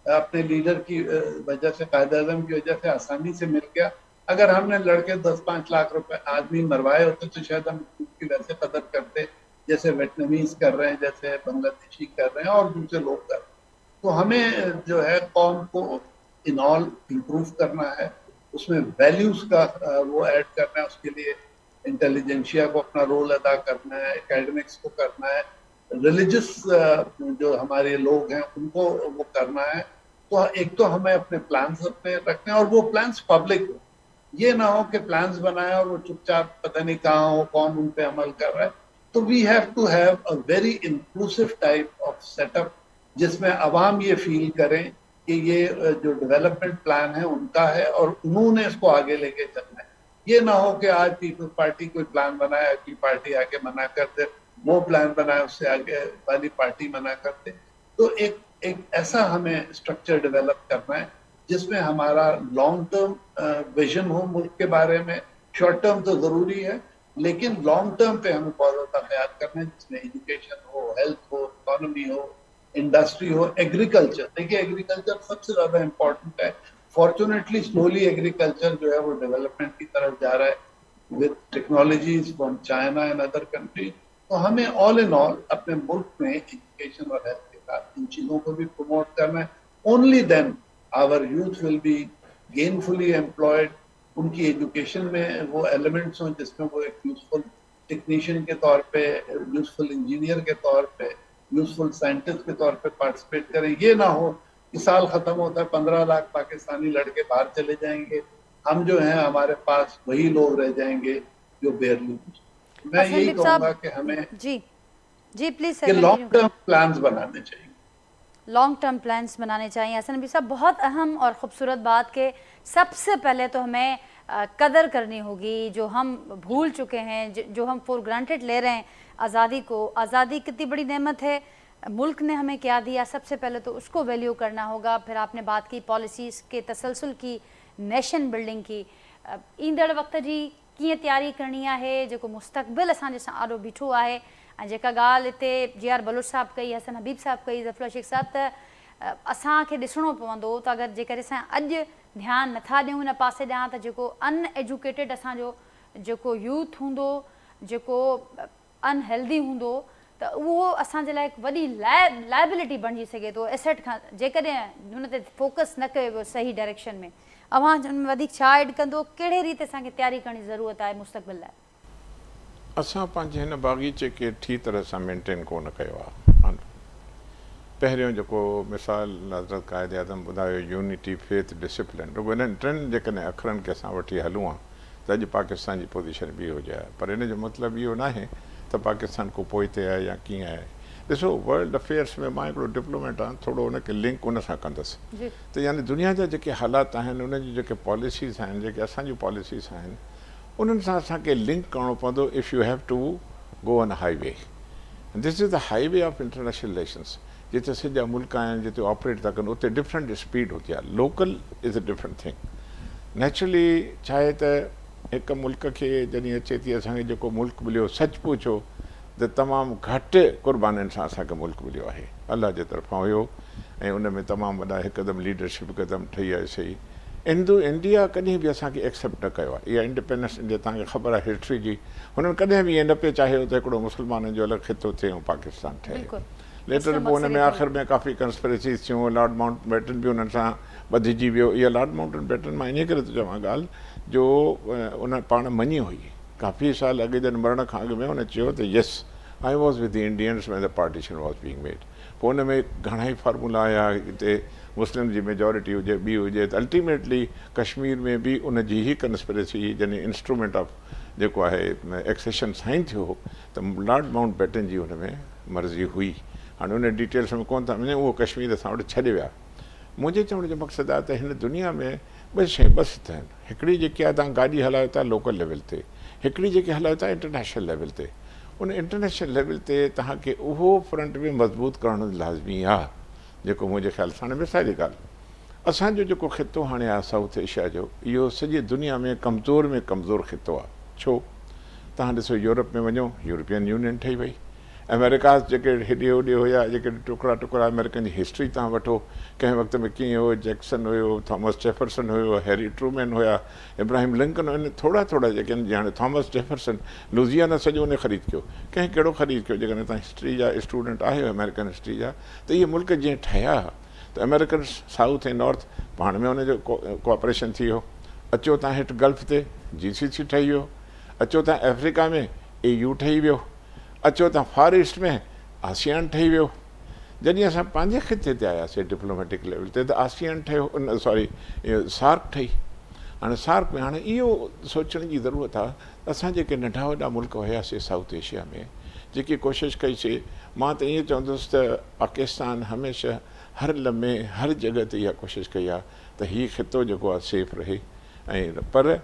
अपने लीडर की वजह से, कायद आज़म की वजह से आसानी से मिल गया। अगर हमने लड़के 10-5 लाख रुपए आदमी मरवाए होते तो शायद हम उसकी वैसे कदर करते, जैसे वियतनामीज कर रहे हैं, जैसे बांग्लादेशी कर रहे हैं और दूसरे लोग कर रहे हैं। तो हमें जो है कौम को इन ऑल इम्प्रूव करना है, उसमें वैल्यूज का वो ऐड करना है, उसके लिए इंटेलिजेंशिया को अपना रोल अदा करना है, एकेडमिक्स को करना है, रिलीजियस जो हमारे लोग हैं उनको वो करना है। तो एक तो हमें अपने प्लान्स अपने रखने हैं, और वो प्लान्स पब्लिक हो। ये ना हो कि प्लान्स बनाए और वो चुपचाप पता नहीं कहाँ हो, कौन उन पे अमल कर रहा है। तो we have to have a very inclusive type of setup, जिसमें अवाम ये फील करें कि ये जो डेवलपमेंट प्लान है उनका है और उन्होंने इसको आगे लेके चलना है। ये ना हो कि आज पीपल्स पार्टी कोई प्लान बनाए, अगली पार्टी आके मना कर दे, वो प्लान बनाए उससे आगे वाली पार्टी मना कर दे। तो एक ऐसा हमें स्ट्रक्चर डेवलप करना है जिसमें हमारा लॉन्ग टर्म विजन हो मुल्क के बारे में। शॉर्ट टर्म तो जरूरी है, लेकिन लॉन्ग टर्म पे हमें बहुत ज्यादा ख्याल करना है, जिसमें एजुकेशन हो, हेल्थ हो, इकोनॉमी हो, इंडस्ट्री हो, एग्रीकल्चर। देखिए एग्रीकल्चर सबसे ज्यादा इम्पोर्टेंट है। फॉर्चुनेटली स्लोली एग्रीकल्चर जो है वो डेवलपमेंट की तरफ जा रहा है with technologies from China and other country. तो हमें ऑल इन ऑल अपने मुल्क में एजुकेशन और हेल्थ के साथ इन चीजों को भी प्रमोट करना है। Only then our youth will be gainfully employed. उनकी एजुकेशन में वो एलिमेंट्स हों जिसमें वो एक यूजफुल टेक्नीशियन के तौर पे, यूजफुल इंजीनियर के तौर पे, यूजफुल साइंटिस्ट के तौर पे पार्टिसिपेट करें। ये ना हो कि साल खत्म होता है 15 लाख पाकिस्तानी लड़के बाहर चले जाएंगे, हम जो हैं हमारे पास वही लोग रह जाएंगे जो बेयरली। मैं यही कहूँगा कि हमें जी प्लीज लॉन्ग टर्म प्लान्स बनाने चाहिए। लॉन्ग टर्म प्लान्स बनाने चाहिए। हसन नबी साहब, बहुत अहम और ख़ूबसूरत बात के सबसे पहले तो हमें कदर करनी होगी जो हम भूल चुके हैं, जो हम फॉर ग्रांटेड ले रहे हैं आज़ादी को। आज़ादी कितनी बड़ी नेमत है, मुल्क ने हमें क्या दिया, सबसे पहले तो उसको वैल्यू करना होगा। फिर आपने बात की पॉलिसीज़ के तसलसल की, नेशन बिल्डिंग की। ईंदड़ वक्त जी कीअं तैयारी करणी आहे, जेको मुस्तक़बिल असांजे सां आॾो बीठो आहे। ऐं जेका ॻाल्हि हिते JR बलोच साहिबु कई, हसन हबीब साहिबु कई, ज़फ़र शेख साहिबु, त असांखे ॾिसणो पवंदो त अगरि जेकर असां अॼु ध्यानु नथा ॾियूं हिन पासे ॾांहुं त जेको अनएजुकेटेड असांजो जेको यूथ हूंदो, जेको अनहेल्दी हूंदो, त उहो असांजे लाइ हिकु वॾी लाइबिलिटी बणिजी सघे थो एसेट खां, जेकॾहिं हुन ते फोकस न कयो वियो सही डायरेक्शन में। अवां हुन में वधीक छा एड कंदो, कहिड़े रीति असांखे तयारी करण जी ज़रूरत आहे मुस्तक़बिल लाइ? असां पंहिंजे हिन बाग़ीचे खे ठीक तरह सां मेंटेन कोन कयो आहे। पहिरियों जेको मिसाल हज़रत क़ाइद आज़म ॿुधायो, यूनिटी, फेथ, डिसिप्लिन, रुॻो इन्हनि टिनि जेकॾहिं अखरनि खे असां वठी हलूं हा त अॼु पाकिस्तान जी पोज़ीशन ॿी हुजे आहे। पर इन जो मतिलबु इहो न आहे त पाकिस्तान को पोइते आहे या कीअं आहे। ॾिसो, वर्ल्ड अफेयर्स में मां हिकिड़ो डिप्लोमेट आहियां, थोरो उनखे लिंक उन सां कंदुसि त यानी दुनिया जा जेके हालात आहिनि, उन जी जेके पॉलिसीज़ आहिनि, जेके असांजियूं पॉलिसीज़ आहिनि, उन्हनि सां असांखे लिंक करिणो पवंदो। If U have to go on highway, this is the highway of international relations. जिते सॼा मुल्क आहिनि, जिते ऑपरेट था कनि, उते डिफरेंट स्पीड हूंदी आहे। Local is a different thing. Naturally छा आहे त हिकु मुल्क खे जॾहिं अचे थी, असांखे जेको मुल्क मिलियो, सच पुछो त तमामु घटि क़ुर्बानीनि सां असांखे मुल्क मिलियो आहे, अलाह जे तरफ़ां हुयो। ऐं उन में तमामु वॾा हिकदमि लीडरशिप हिकदमि ठही आहे सही। इंडिया कॾहिं बि असांखे एक्सेप्ट न कयो आहे। इहा इंडिपेंडेंस इंडिया तव्हांखे ख़बर आहे हिस्ट्री जी। हुननि कॾहिं बि ईअं न पियो चाहे त हिकिड़ो मुस्लमाननि जो अलॻि ख़ितो थिए ऐं पाकिस्तान ठहे। लेटर पोइ हुन में आख़िर में काफ़ी कंस्पिरेसीज़ थियूं। लॉर्ड माउंट बैटन बि हुननि सां ॿधिजी वियो। इहा लॉर्ड माउंट बैटन मां इन करे थो चवां ॻाल्हि, जो उन पाण मञी हुई काफ़ी साल अॻे जन मरण खां अॻु में हुन चयो त yes I was with the Indians when the partition was being made. पोइ हुन में घणा ई फार्मूला आया, हिते मुस्लिम जी मेजॉरिटी हुजे, ॿी हुजे, त अल्टीमेटली कश्मीर में बि उन जी ई कंस्पिरेसी जॾहिं इंस्ट्रूमेंट ऑफ जेको आहे एक्सेशन साइन थियो हो, त लॉर्ड माउंट बैटन जी हुन में मर्ज़ी हुई। हाणे उन डिटेल्स में कोन था वञे, उहो कश्मीर असां वटि छॾे विया। मुंहिंजे चवण जो मक़सदु आहे त हिन दुनिया में ॿ शयूं बसि आहिनि। हिकिड़ी जेकी आहे, तव्हां गाॾी हलायो था लोकल लेवल ते, हिकिड़ी जेकी हलायो था इंटरनेशनल लेवल ते। उन इंटरनेशनल लेवल ते तव्हांखे उहो फ्रंट बि मज़बूत करणु लाज़मी आहे, जेको मुंहिंजे ख़्याल सां। हाणे मिसाली ॻाल्हि, असांजो जेको ख़ितो हाणे आहे साउथ एशिया जो, इहो सॼी दुनिया में कमज़ोर में कमज़ोर ख़ितो आहे। छो? तव्हां ॾिसो, यूरोप में वञो, यूरोपियन यूनियन ठही वई। अमेरिका जेके हेॾे होॾे हुया, जेके टुकड़ा टुकड़ा अमेरिकन जी हिस्ट्री तव्हां वठो, कंहिं वक़्त में कीअं हो, जैक्सन हुयो, थॉमस जेफरसन हुयो, हैरी ट्रूमैन हुया, इब्राहिम लिंकन हुयो। थोरा थोरा जेके आहिनि, हाणे थॉमस जेफरसन लुजियाना सॼो उन ख़रीद कयो। कंहिं कहिड़ो ख़रीद कयो? जेकॾहिं तव्हां हिस्ट्री जा स्टूडेंट आहियो, अमेरिकन हिस्ट्री जा, त इहे मुल्क जीअं ठहिया त अमेरिकन साउथ ऐं नॉर्थ पाण में हुनजो कोऑपरेशन थी वियो। अचो तव्हां हेठि गल्फ ते GCC ठही वियो। अचो तव्हां अफ्रीका में AU ठही वियो। अचो तव्हां फार ईस्ट में आसियान ठही वियो। जॾहिं असां पंहिंजे ख़िते ते आयासीं डिप्लोमेटिक लेवल ते, त आसियान ठहियो, इहो सार्क ठही। हाणे सार्क में हाणे इहो सोचण जी ज़रूरत आहे त असां जेके नंढा वॾा मुल्क हुयासीं साउथ एशिया में, जेकी कोशिशि कईसीं, मां त ईअं चवंदुसि त पाकिस्तान हमेशह हर लम्हे हर जॻह ते इहा कोशिशि कई आहे त हीउ ख़ितो जेको आहे सेफ रहे। ऐं पर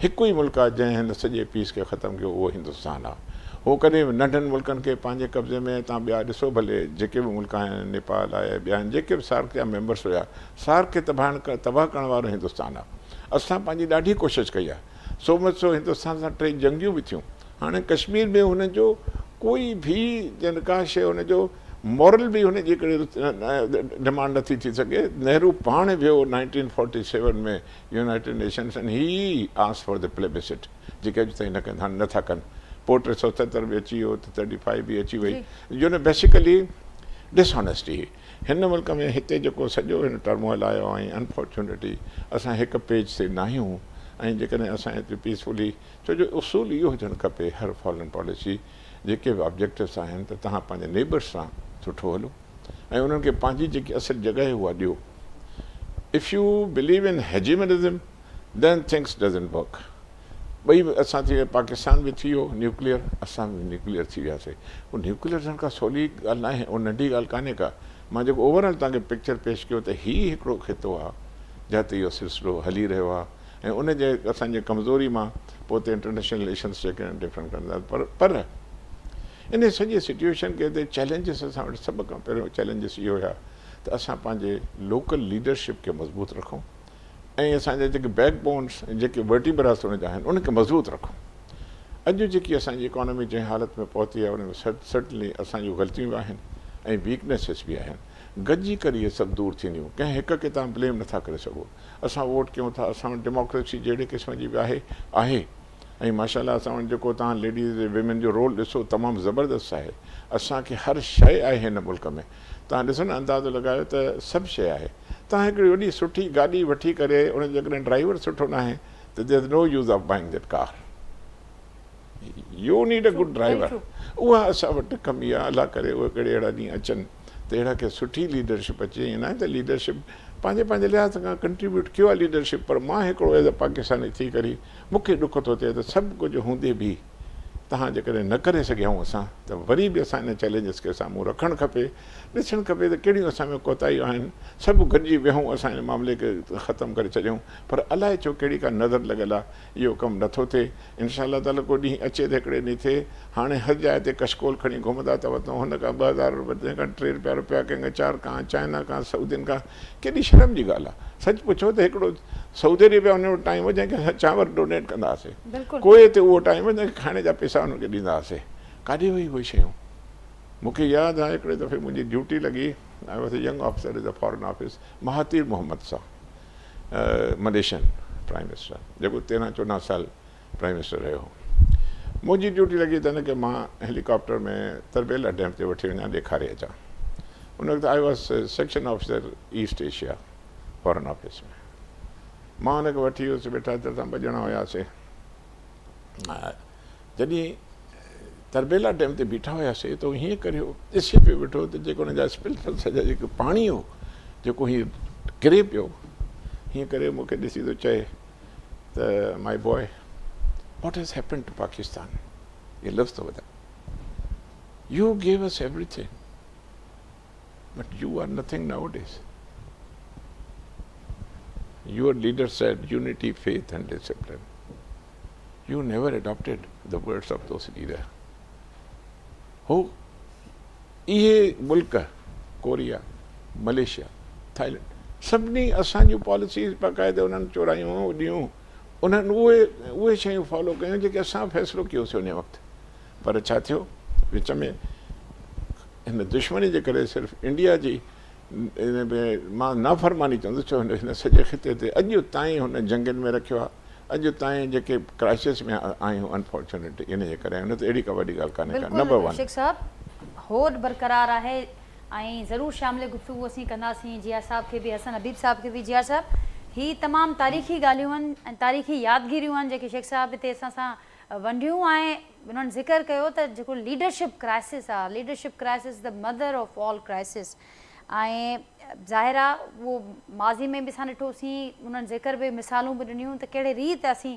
हिकु ई मुल्क आहे जंहिं हिन सॼे पीस खे ख़तमु कयो, उहो हिंदुस्तान आहे। उहो कॾहिं नंढनि मुल्कनि खे पंहिंजे कब्ज़े में, तव्हां ॿिया ॾिसो भले जेके बि मुल्क आहिनि, नेपाल आहे, ॿिया आहिनि, जेके बि सार्क जा मेंबर्स हुया, सार्क खे तबाह करण वारो हिंदुस्तान आहे। असां पंहिंजी ॾाढी कोशिशि कई आहे। सो मच सो हिंदुस्तान सां 3 जंगियूं बि थियूं। हाणे कश्मीर में हुनजो कोई बि का शइ, हुनजो मॉरल बि हुन जी डिमांड नथी थी सघे। नेहरू पाण वियो 1947 में United Nations and he asked for the plebiscite, जेके अॼु ताईं नथा कनि। पोइ 1977 बि अची वियो, त 35 बि अची वई, जो न बेसिकली डिसऑनेस्टी। हिन मुल्क में हिते जेको सॼो हिन टर्मोइल आयो, ऐं अनफॉर्चुनेटली असां हिकु पेज ते न आहियूं। ऐं जेकॾहिं असां हिते पीसफुली, छो जो उसूल इहो हुजणु खपे हर फॉरेन पॉलिसी, जेके बि ऑब्जेक्टिव्स आहिनि, त तव्हां पंहिंजे नेबर्स सां सुठो हलो ऐं उन्हनि खे पंहिंजी जेकी असुलु जॻह उहा ॾियो। If you believe in hegemonism then things doesn't work. ॿई असां थी विया, पाकिस्तान बि थी वियो न्यूक्लियर, असां बि न्यूक्लियर थी वियासीं। उहो न्यूक्लियर थियण खां सवली ॻाल्हि न आहे, उहा नंढी ॻाल्हि कान्हे का। मां जेको ओवरऑल तव्हांखे पिक्चर पेश कयो त हीउ हिकिड़ो खितो आहे जिते इहो सिलसिलो हली रहियो आहे ऐं उन जे असांजे कमज़ोरी मां पोइ ते इंटरनेशनल रिलेशन्स जेके आहिनि डिफरेंट कंदा पर इन सॼी सिचुएशन खे हिते चैलेंजिस असां वटि सभ खां पहिरियों चैलेंजिस इहो हुया त असां पंहिंजे लोकल लीडरशिप खे मज़बूत रखूं ऐं असांजा जेके बैकबोन्स जेके वर्टिब्रास उनजा आहिनि उनखे मज़बूत रखूं। अॼु जेकी असांजी इकोनॉमी जंहिं हालत में पहुती आहे उन में सर्टनली असांजूं ग़लतियूं बि आहिनि ऐं वीकनेसिस बि आहिनि। गॾिजी करे इहे सभु दूरि थींदियूं, कंहिं हिक खे तव्हां ब्लेम नथा करे सघो। असां वोट कयूं था, असां वटि डेमोक्रेसी जहिड़े क़िस्म जी बि आहे ऐं माशाल्लाह असां वटि जेको तव्हां लेडीज़ विमेन जो रोल ॾिसो तमामु ज़बरदस्त आहे। असांखे हर शइ आहे हिन मुल्क में, तव्हां ॾिसो न अंदाज़ो लॻायो त सभु शइ आहे। तव्हां हिकिड़ी वॾी सुठी गाॾी वठी करे उन जो जेकॾहिं ड्राइवर सुठो न आहे त there is no use of buying that car, you need a good driver. उहा असां वटि कमी आहे। अलाह करे उहे कहिड़े अहिड़ा ॾींहं अचनि त अहिड़ा के सुठी लीडरशिप अचे। ईअं न आहे त लीडरशिप पंहिंजे लिहाज़ खां कंट्रीब्यूट कयो आहे लीडरशिप, पर मां हिकिड़ो एज़ अ पाकिस्तानी थी करे मूंखे ॾुख थो थिए त सभु कुझु हूंदे बि तव्हां जेकॾहिं न करे सघियऊं असां त वरी बि असां इन चैलेंजिस खे साम्हूं रखणु खपे, ॾिसणु खपे त कहिड़ियूं असां में कोताहियूं आहिनि। सभु गॾिजी विहूं, असां इन मामले खे ख़तमु करे छॾियूं, पर अलाए छो कहिड़ी का नज़र लॻल आहे इहो कमु नथो थिए। इनशा अल्लाह ताला को ॾींहुं अचे त हिकिड़े ॾींहुं थिए। हाणे हर जाइ ते कशकोल खणी घुमंदा अथव त हुन खां 2000 रुपए खां 3 रुपया कंहिंखे 4 खां चाइना खां सऊदियुनि खां, केॾी शर्म जी ॻाल्हि आहे। सच पुछो त हिकिड़ो सऊदी अरेबिया उन वटि टाइम हो जंहिंखे असां चांवर डोनेट कंदा हुआसीं, कोई ते उहो टाइम हो जंहिंखे खाइण जा पैसा हुनखे ॾींदा हुआसीं। काॾे वई उहे शयूं? मूंखे यादि आहे हिकिड़े दफ़े मुंहिंजी ड्यूटी लॻी, I was a young officer is a foreign office, Mahathir Mohamad साहब मलेशियन प्राइम मिनिस्टर, जेको 13-14 साल प्राइम मिनिस्टर रहियो। मुंहिंजी ड्यूटी लॻी त हिनखे मां हेलीकॉप्टर में तरबेला डैम ते वठी वञा ॾेखारे अचां। उन वक़्तु I was section officer east Asia foreign office में। मां हुनखे वठी वियुसि, वेठा त असां ॿ ॼणा हुआसीं। जॾहिं तरबेला डैम ते बीठा हुआसीं त हीअं करे ॾिसे पियो वेठो त जेको हुनजा स्पिल्टर सॼा जेको पाणी हो जेको हीअं किरे पियो, हीअं करे मूंखे ॾिसी थो चए त my boy what has happened to Pakistan. ये लफ़्ज़ तो ॿुधाए, you gave us everything but you are nothing nowadays. Your leader said unity, faith and discipline. You never adopted the words of those leaders. हो इहे मुल्क कोरिया, मलेशिया, थाईलैंड सभिनी असांजूं policies बाक़ाइदे उन्हनि चोरायूं ॾियूं, उन्हनि उहे शयूं फॉलो कयूं जेके असां फ़ैसिलो कयोसीं उन वक़्तु। पर छा थियो, विच में हिन दुश्मनी जे करे सिर्फ़ु इंडिया जी इन में मां नाफ़रमानी चवंदुसि, छो हिन सॼे ख़िते ते अॼु ताईं हुन जंगनि में रखियो आहे। अॼु ताईं जेके क्राइसिस में आहियूं अनफॉर्चुनेटली इन जे करे, हुन त अहिड़ी का वॾी ॻाल्हि कान्हे का। नंबर 1 शेख साहब होड़ बरक़रार आहे ऐं ज़रूरु शामिल गुफ़्तगू असीं कंदासीं। जिया साहब खे बि, हसन हबीब साहब खे बि। जिया साहब, ही तमामु तारीख़ी ॻाल्हियूं आहिनि ऐं तारीख़ी यादगिरियूं आहिनि जेके शेख साहब हिते असां सां वंडियूं ऐं उन्हनि ज़िक्र कयो त जेको लीडरशिप क्राइसिस आहे, leadership crisis the mother of all crisis. ऐं ज़ाहिर आहे उहो माज़ी में बि असां ॾिठोसीं, उन्हनि ज़िक्र बि मिसालूं बि ॾिनियूं त कहिड़े रीति असीं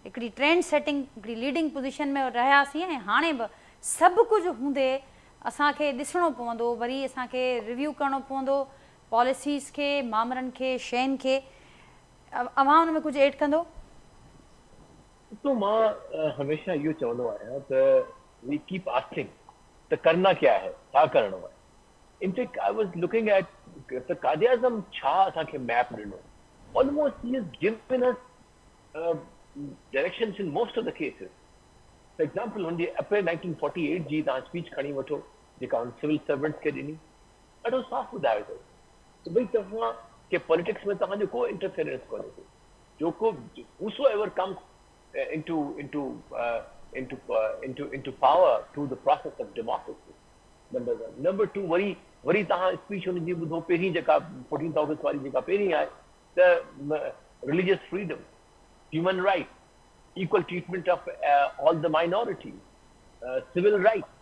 हिकिड़ी ट्रेंड सेटिंग, हिकिड़ी लीडिंग पोज़ीशन में रहियासीं ऐं हाणे बि सभु कुझु हूंदे असांखे ॾिसणो पवंदो, वरी असांखे रिव्यू करिणो पवंदो पॉलिसीज़ खे, मामरनि खे, शयुनि खे। अवां हुन में कुझु एड कंदो? तो मां हमेशा इहो चवंदो आहियां त वी कीप आस्किंग त करना क्या है, छा करिणो आहे। In fact, I was looking at the Qaid-e-Azam छा असांखे मैप ॾिनो। Almost he has given us directions in most of the cases. For example, हुन जी अप्रैल 1948 जी तव्हां स्पीच खणी वठो जेका हुन सिविल सर्वेंट्स खे ॾिनी, ॾाढो साफ़ ॿुधायो अथव त भई तव्हां के पॉलिटिक्स में तव्हांजो को इंटरफेरेंस कोन्हे को, जो को whosoever comes into power through the process of democracy. Number 2, वरी तव्हां स्पीच हुन जी ॿुधो पहिरीं जेका 14th ऑगस्ट वारी जेका पहिरीं आहे त religious freedom, human right, equal treatment of all the minorities, civil rights,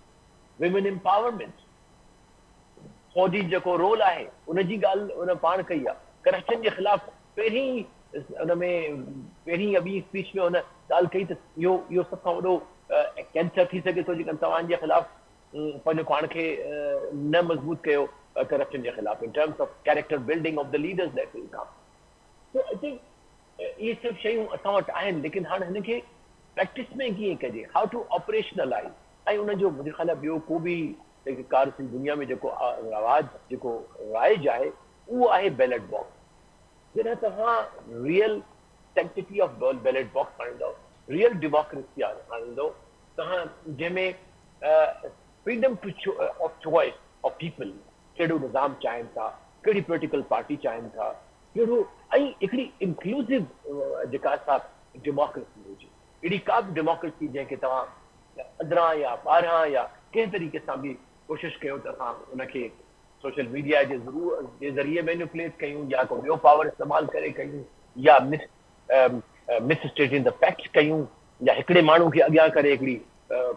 women empowerment, फौजी जेको रोल आहे उनजी ॻाल्हि उन पाण कई आहे। करप्शन जे ख़िलाफ़ पहिरीं उन में पहिरीं अॿी स्पीच में हुन ॻाल्हि कई त इहो सभ खां वॾो कैंसर थी सघे थो जेकॾहिं तव्हांजे ख़िलाफ़ पंहिंजो पाण खे न मज़बूत कयो करप्शन जे ख़िलाफ़ in terms of character building of the leaders that will come. So I think इहे सभु शयूं असां वटि आहिनि, लेकिन हाणे हिन खे प्रैक्टिस में कीअं कजे, हाउ टू ऑपरेशनलाइज़. ऐं उनजो मुंहिंजे ख़्याल आहे ॿियो को बि कार्यशील दुनिया में जेको रवाज जेको राइज आहे उहो आहे बैलेट बॉक्स. जॾहिं तव्हां real sanctity of ballot box आणींदव, रियल डेमोक्रेसी आणींदव, तव्हां जंहिंमें freedom to of choice of people, कहिड़ो निज़ाम चाहिनि था, कहिड़ी पॉलिटिकल पार्टी चाहिनि था, कहिड़ो, ऐं हिकिड़ी इंक्लूसिव जेका असां डेमोक्रेसी हुजे, अहिड़ी का बि डेमोक्रेसी जंहिंखे तव्हां 15 या 12 या कंहिं तरीक़े सां बि कोशिशि कयो त असां उनखे सोशल मीडिया जे ज़रिए मैनिपुलेट कयूं या को ॿियो पावर इस्तेमालु करे कयूं या मिस स्टेटिंग द फैक्ट्स कयूं या हिकिड़े माण्हू खे अॻियां करे हिकिड़ी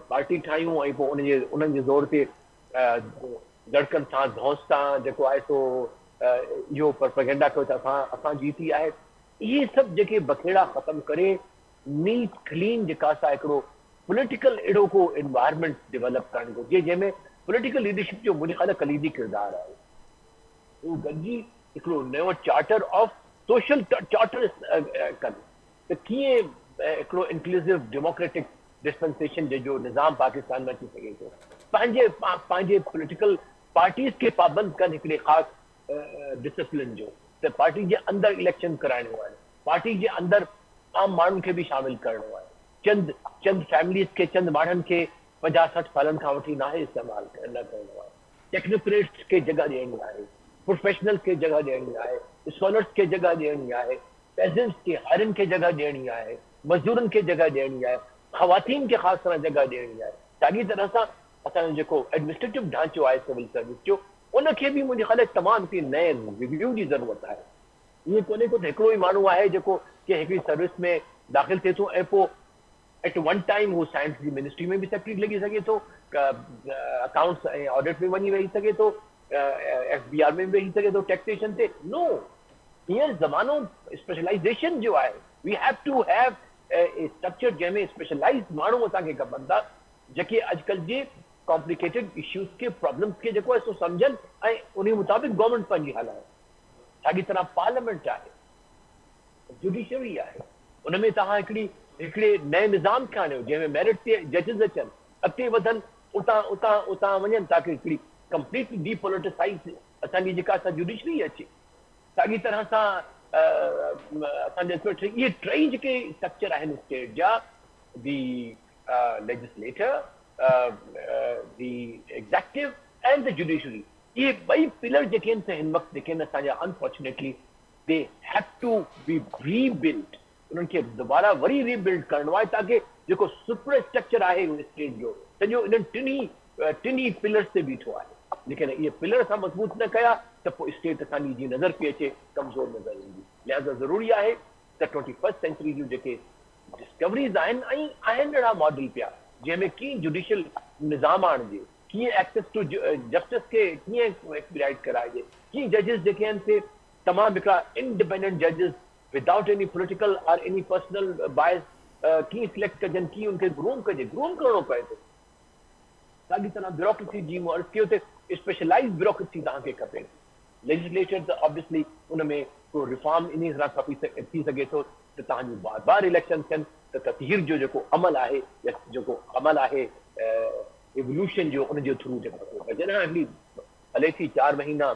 पार्टी ठाहियूं ऐं पोइ उन्हनि जे ज़ोर ते दड़कनि सां धौंस सां जेको आहे सो इहो प्रोपेगेंडा कयो त असां जीती आहे. इहे सभु जेके बखेड़ा ख़तमु करे नीट क्लीन जेका असां हिकिड़ो पॉलिटिकल अहिड़ो को एनवायरमेंट डेवलप करणु घुरिजे जंहिंमें पॉलिटिकल लीडरशिप जो मुंहिंजे ख़्याल कलीदी किरदारु आहे. उहो गॾिजी हिकिड़ो नयो चार्टर ऑफ सोशल चार्टर कनि त कीअं हिकिड़ो इंक्लूसिव डेमोक्रेटिक डिस्पेंसेशन जो निज़ाम पाकिस्तान में अची सघे थो. पंहिंजे पॉलिटिकल पार्टीज़ खे पाबंद कनि हिकिड़े ख़ासि डिसिप्लिन जो, त पार्टी जे अंदरि इलेक्शन कराइणो आहे, पार्टी जे अंदरि आम माण्हुनि खे बि शामिल करणो आहे, चंद फैमिलीज़ खे, चंद माण्हुनि खे 50-60 सालनि खां वठी नाहे इस्तेमालु न करणो आहे, टेक्नोक्रेट्स खे जॻह ॾियणी आहे, प्रोफेशनल्स खे जॻह ॾियणी आहे, स्कॉलर्स खे जॻह ॾियणी आहे, पेजेंट्स खे हायरनि खे जॻह ॾियणी आहे, मज़दूरनि खे जॻह ॾियणी आहे, ख़वातीन खे ख़ासि तरह जॻह ॾियणी आहे. साॻी तरह सां असांजो जेको एडमिनिस्ट्रेटिव ढांचो आहे सिविल सर्विस जो, उनखे बि मुंहिंजे ख़्याल तमामु हिकिड़ी नए रिव्यू जी ज़रूरत आहे. ईअं कोन्हे को हिकिड़ो ई माण्हू आहे जेको की हिकिड़ी सर्विस में दाख़िल थिए थो ऐं पोइ एट वन टाइम हू साइंस जी मिनिस्ट्री में बि सेक्रेटरी लॻी सघे थो, अकाउंट्स ऐं ऑडिट में वञी वेही सघे थो, FBI में वेही सघे थो, टैक्सेशन ते. नो, हींअर ज़मानो स्पेशलाइज़ेशन जो आहे. We have to have a structure जंहिंमें स्पेशलाइज़ माण्हू असांखे खपनि था जेके अॼुकल्ह जे कॉम्प्लिकेटेड इश्यूज़ खे, प्रॉब्लम्स खे जेको आहे सो सम्झनि ऐं उन मुताबिक़ गवर्नमेंट पंहिंजी हलाए. साॻी तरह पार्लियामेंट आहे, जुडिशरी आहे, उनमें तव्हां हिकिड़े नए निज़ाम खे आणियो जंहिंमें मेरिट ते जजिस अचनि, अॻिते वधनि, उतां वञनि ताकी हिकिड़ी कंप्लीटली डीपोलिटिसाइज़ असांजी जेका असां जुडिशरी अचे. साॻी तरह सां असांजे इहे टई जेके स्ट्रक्चर आहिनि स्टेट जा, the legislator, the executive and the judiciary, इहे ॿई पिलर जेके आहिनि हिन वक़्तु जेके आहिनि असांजा unfortunately they have to be rebuild. उन्हनि खे दोबारा वरी रीबिल्ड करणो आहे ताकी जेको सुपर स्ट्रक्चर आहे स्टेट जो सॼो इन्हनि टिनी पिलर्स ते बीठो आहे. लेकिन इहे पिलर असां मज़बूत न कया त पोइ स्टेट असांजी जीअं नज़र पई अचे कमज़ोर नज़र ईंदी. लिहाज़ा ज़रूरी आहे त 21st सेंचुरी जूं जेके डिस्कवरीज़ आहिनि ऐं आहिनि अहिड़ा मॉडल पिया जंहिंमें कीअं जुडिशियल निज़ाम आणिजे, कीअं एक्सेस टू जस्टिस खे कीअं एक्सपीराइट कराइजे, कीअं जजिस जेके आहिनि से तमामु हिकिड़ा इंडिपेंडेंट जजिस विदाउट एनी पॉलिटिकल और एनी पर्सनल बायस कीअं सिलेक्ट कजनि, कीअं उनखे ग्रूम करणो पए थो. साॻी तरह ब्यूरोक्रेसी जी मूं अर्ज़ु कयो त स्पेशलाइज़ ब्यूरोक्रेसी तव्हांखे खपे. लेजिस्लेचर त ऑब्वियसली उनमें को रिफॉर्म इन तरह खपी थी सघे थो त तव्हांजूं बार इलेक्शन थियनि त ततीर जो जेको अमल आहे या जेको अमल आहे एवोल्यूशन जो उनजे थ्रू जेको जॾहिं हिकिड़ी हले थी 4 महीना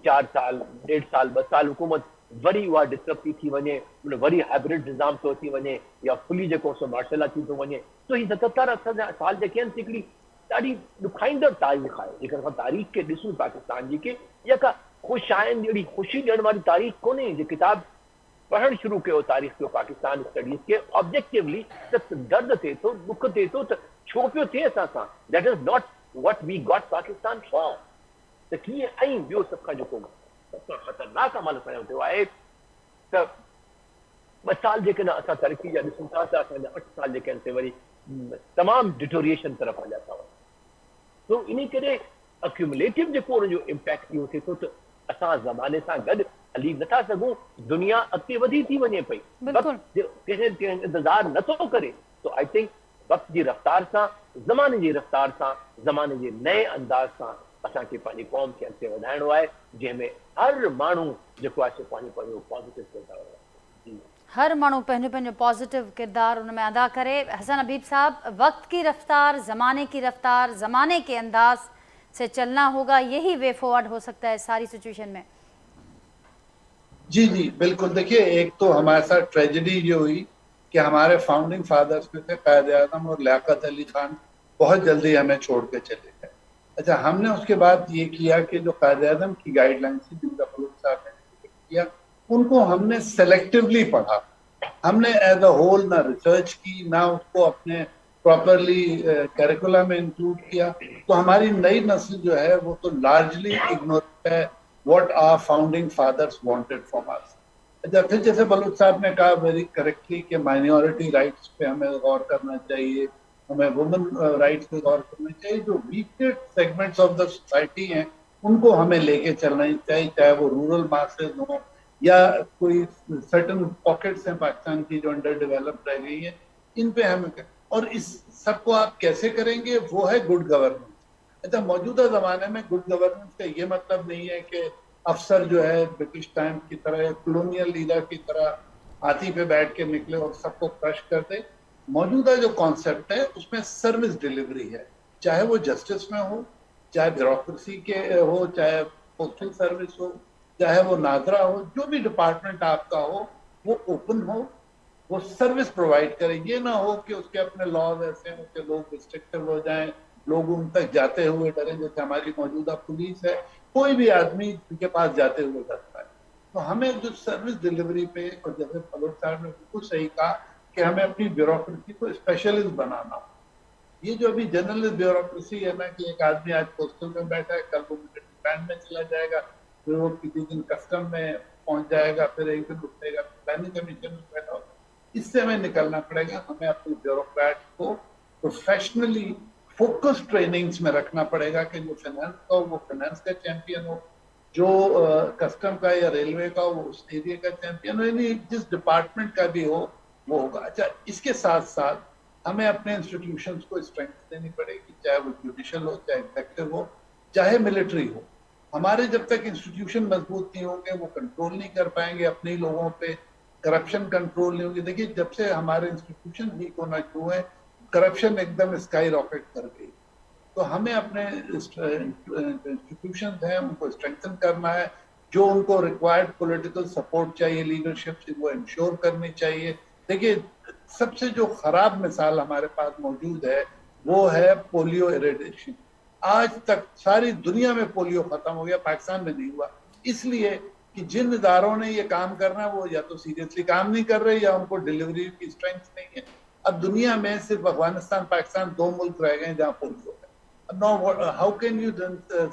4 साल 1.5 साल 2 साल हुकूमत वरी उहा डिस्टर्ब थी वञे, उन वरी हाइब्रिड निज़ाम थो थी वञे या फुली जेको सो मार्शल थी थो वञे, त ही 77 साल जेके आहिनि हिकिड़ी ॾाढी ॾुखाईंदड़ तारीख़ आहे. जेकर असां तारीख़ खे ॾिसूं पाकिस्तान जी के इहा का ख़ुशि आहिनि, अहिड़ी ख़ुशी ॾियण वारी तारीख़ कोन्हे. जे किताब पढ़णु शुरू कयो तारीख़ जो पाकिस्तान स्टडीज़ खे ऑब्जेक्टिवली त दर्द थिए थो, दुख थिए थो त छो पियो थिए असां सां. That is not what we got Pakistan for. त कीअं ऐं ॿियो सभ खां जेको ख़तरनाक अमल असांजो थियो आहे त 2 साल जेके न असां तरक़ी जा ॾिसूं था त असांजा 8 साल जेके आहिनि से वरी तमामु डिटोरिएशन तरफ़ हलिया था वञनि. तो इन करे अक्यूमुलेटिव जेको हुनजो इम्पैक्ट इहो थिए थो त असां ज़माने सां गॾु हली नथा सघूं. दुनिया अॻिते वधी थी वञे पई, कंहिं इंतज़ारु नथो करे. तो आई थिंक वक्त जी रफ्तार सां, ज़माने जी रफ्तार सां, ज़माने जे नए अंदाज़ सां असांखे पंहिंजी क़ौम खे अॻिते वधाइणो आहे, जंहिंमें हर माण्हू जेको आहे पंहिंजो पॉज़िटिव किरदारु जी हर माण्हू पंहिंजो पंहिंजो पॉजिटिव किरदारु उन में अदा करे। हसन हबीब साहब, वक्त की रफ्तार, ज़माने की रफ्तार, ज़माने के अंदाज से चलना होगा, यही वे फॉरवर्ड हो सकता है सारी सिचुएशन में। जी जी बिल्कुल। देखिए, एक तो हमारे साथ ट्रेजेडी ये हुई कि हमारे फाउंडिंग फादर्स में थे कायदे आज़म और लियाकत अली खान, बहुत जल्दी हमें छोड़ के चले गए। अच्छा, हमने उसके बाद ये किया कि जो कायदे आज़म की गाइडलाइन थी, जिनका फरूख साहब ने किया, उनको हमने सेलेक्टिवली पढ़ा। हमने एज अ होल ना रिसर्च की, ना उसको अपने प्रॉपरली करिकुलम में इंक्लूड किया। तो हमारी नई नस्ल जो है वो तो लार्जली इग्नोर है what our founding fathers wanted from us. अच्छा, फिर जैसे बलूच साहब ने कहा वेरी करेक्टली कि माइनॉरिटी राइट्स पे हमें गौर करना चाहिए, हमें वुमेन राइट्स पे गौर करना चाहिए। जो वीकेड सेगमेंट्स ऑफ द सोसाइटी हैं उनको हमें लेके चलना चाहिए, चाहे वो रूरल मासेस हो या कोई सर्टन पॉकेट्स हैं पाकिस्तान की जो अंडर डेवलप्ड रह गई है, इन पे हमें। और इस सबको आप कैसे करेंगे, वो है गुड गवर्नेंस। अच्छा, मौजूदा जमाने में गुड गवर्नेंस का ये मतलब नहीं है कि अफसर जो है ब्रिटिश टाइम की तरह या कॉलोनियल लीडर की तरह हाथी पे बैठ के निकले और सबको क्रश कर दे। मौजूदा जो कॉन्सेप्ट है उसमें सर्विस डिलीवरी है, चाहे वो जस्टिस में हो, चाहे ब्यूरोक्रेसी के हो, चाहे पोस्टल सर्विस हो, चाहे वो नादरा हो, जो भी डिपार्टमेंट आपका हो वो ओपन हो, वो सर्विस प्रोवाइड करे। ये ना हो कि उसके अपने लॉज ऐसे हो कि लोग रिस्ट्रिक्टिव हो जाएं, लोग उन तक जाते हुए डरें। जैसे हमारी मौजूदा पुलिस है, कोई भी आदमी उनके पास जाते हुए डरता है। तो हमें जो सर्विस डिलीवरी पे, और जैसे फलोर साहब ने बिल्कुल सही कहा कि हमें अपनी ब्यूरोक्रेसी को स्पेशलिस्ट बनाना हो। ये जो अभी जनरलिस्ट ब्यूरोक्रेसी है ना, कि एक आदमी आज पोस्टल में बैठा है, कल वो मिलिट्री बैंड में चला जाएगा, फिर वो किसी दिन कस्टम में पहुंच जाएगा, फिर एक दिन उठेगा प्लानिंग कमीशन में बैठा होगा। इससे हमें निकलना पड़ेगा। हमें अपने ब्यूरोक्रेट को प्रोफेशनली फोकस ट्रेनिंग्स में रखना पड़ेगा कि जो फाइनेंस का हो वो फाइनेंस का चैंपियन हो, जो कस्टम का या रेलवे का हो वो उस एरिया का चैंपियन हो, यानी जिस डिपार्टमेंट का भी हो वो होगा। अच्छा, इसके साथ साथ हमें अपने इंस्टीट्यूशंस को स्ट्रेंथ देनी पड़ेगी, चाहे वो जुडिशियल हो, चाहे एग्जीक्यूटिव हो, चाहे मिलिट्री हो। हमारे जब तक इंस्टीट्यूशन मजबूत नहीं होंगे, वो कंट्रोल नहीं कर पाएंगे अपने लोगों पे, करप्शन कंट्रोल नहीं होगी। देखिए, जब से हमारे इंस्टीट्यूशन वीक होना शुरू है, करप्शन एकदम स्काई रॉकेट कर गई। तो हमें अपने इंस्टीट्यूशन हैं उनको स्ट्रेंथन करना है। जो उनको रिक्वायर्ड पॉलिटिकल सपोर्ट चाहिए लीडरशिप से, वो इंश्योर करनी चाहिए। देखिए, सबसे जो खराब मिसाल हमारे पास मौजूद है वो है पोलियो इरेडिएशन। आज तक सारी दुनिया में पोलियो खत्म हो गया, पाकिस्तान में नहीं हुआ, इसलिए कि जिन इदारों ने ये काम करना है वो या तो सीरियसली काम नहीं कर रहे या उनको डिलीवरी की स्ट्रेंथ नहीं है। अब दुनिया में सिर्फ अफगानिस्तान पाकिस्तान 2 मुल्क रह गए जहाँ पोलियो है। नो, हाउ कैन यू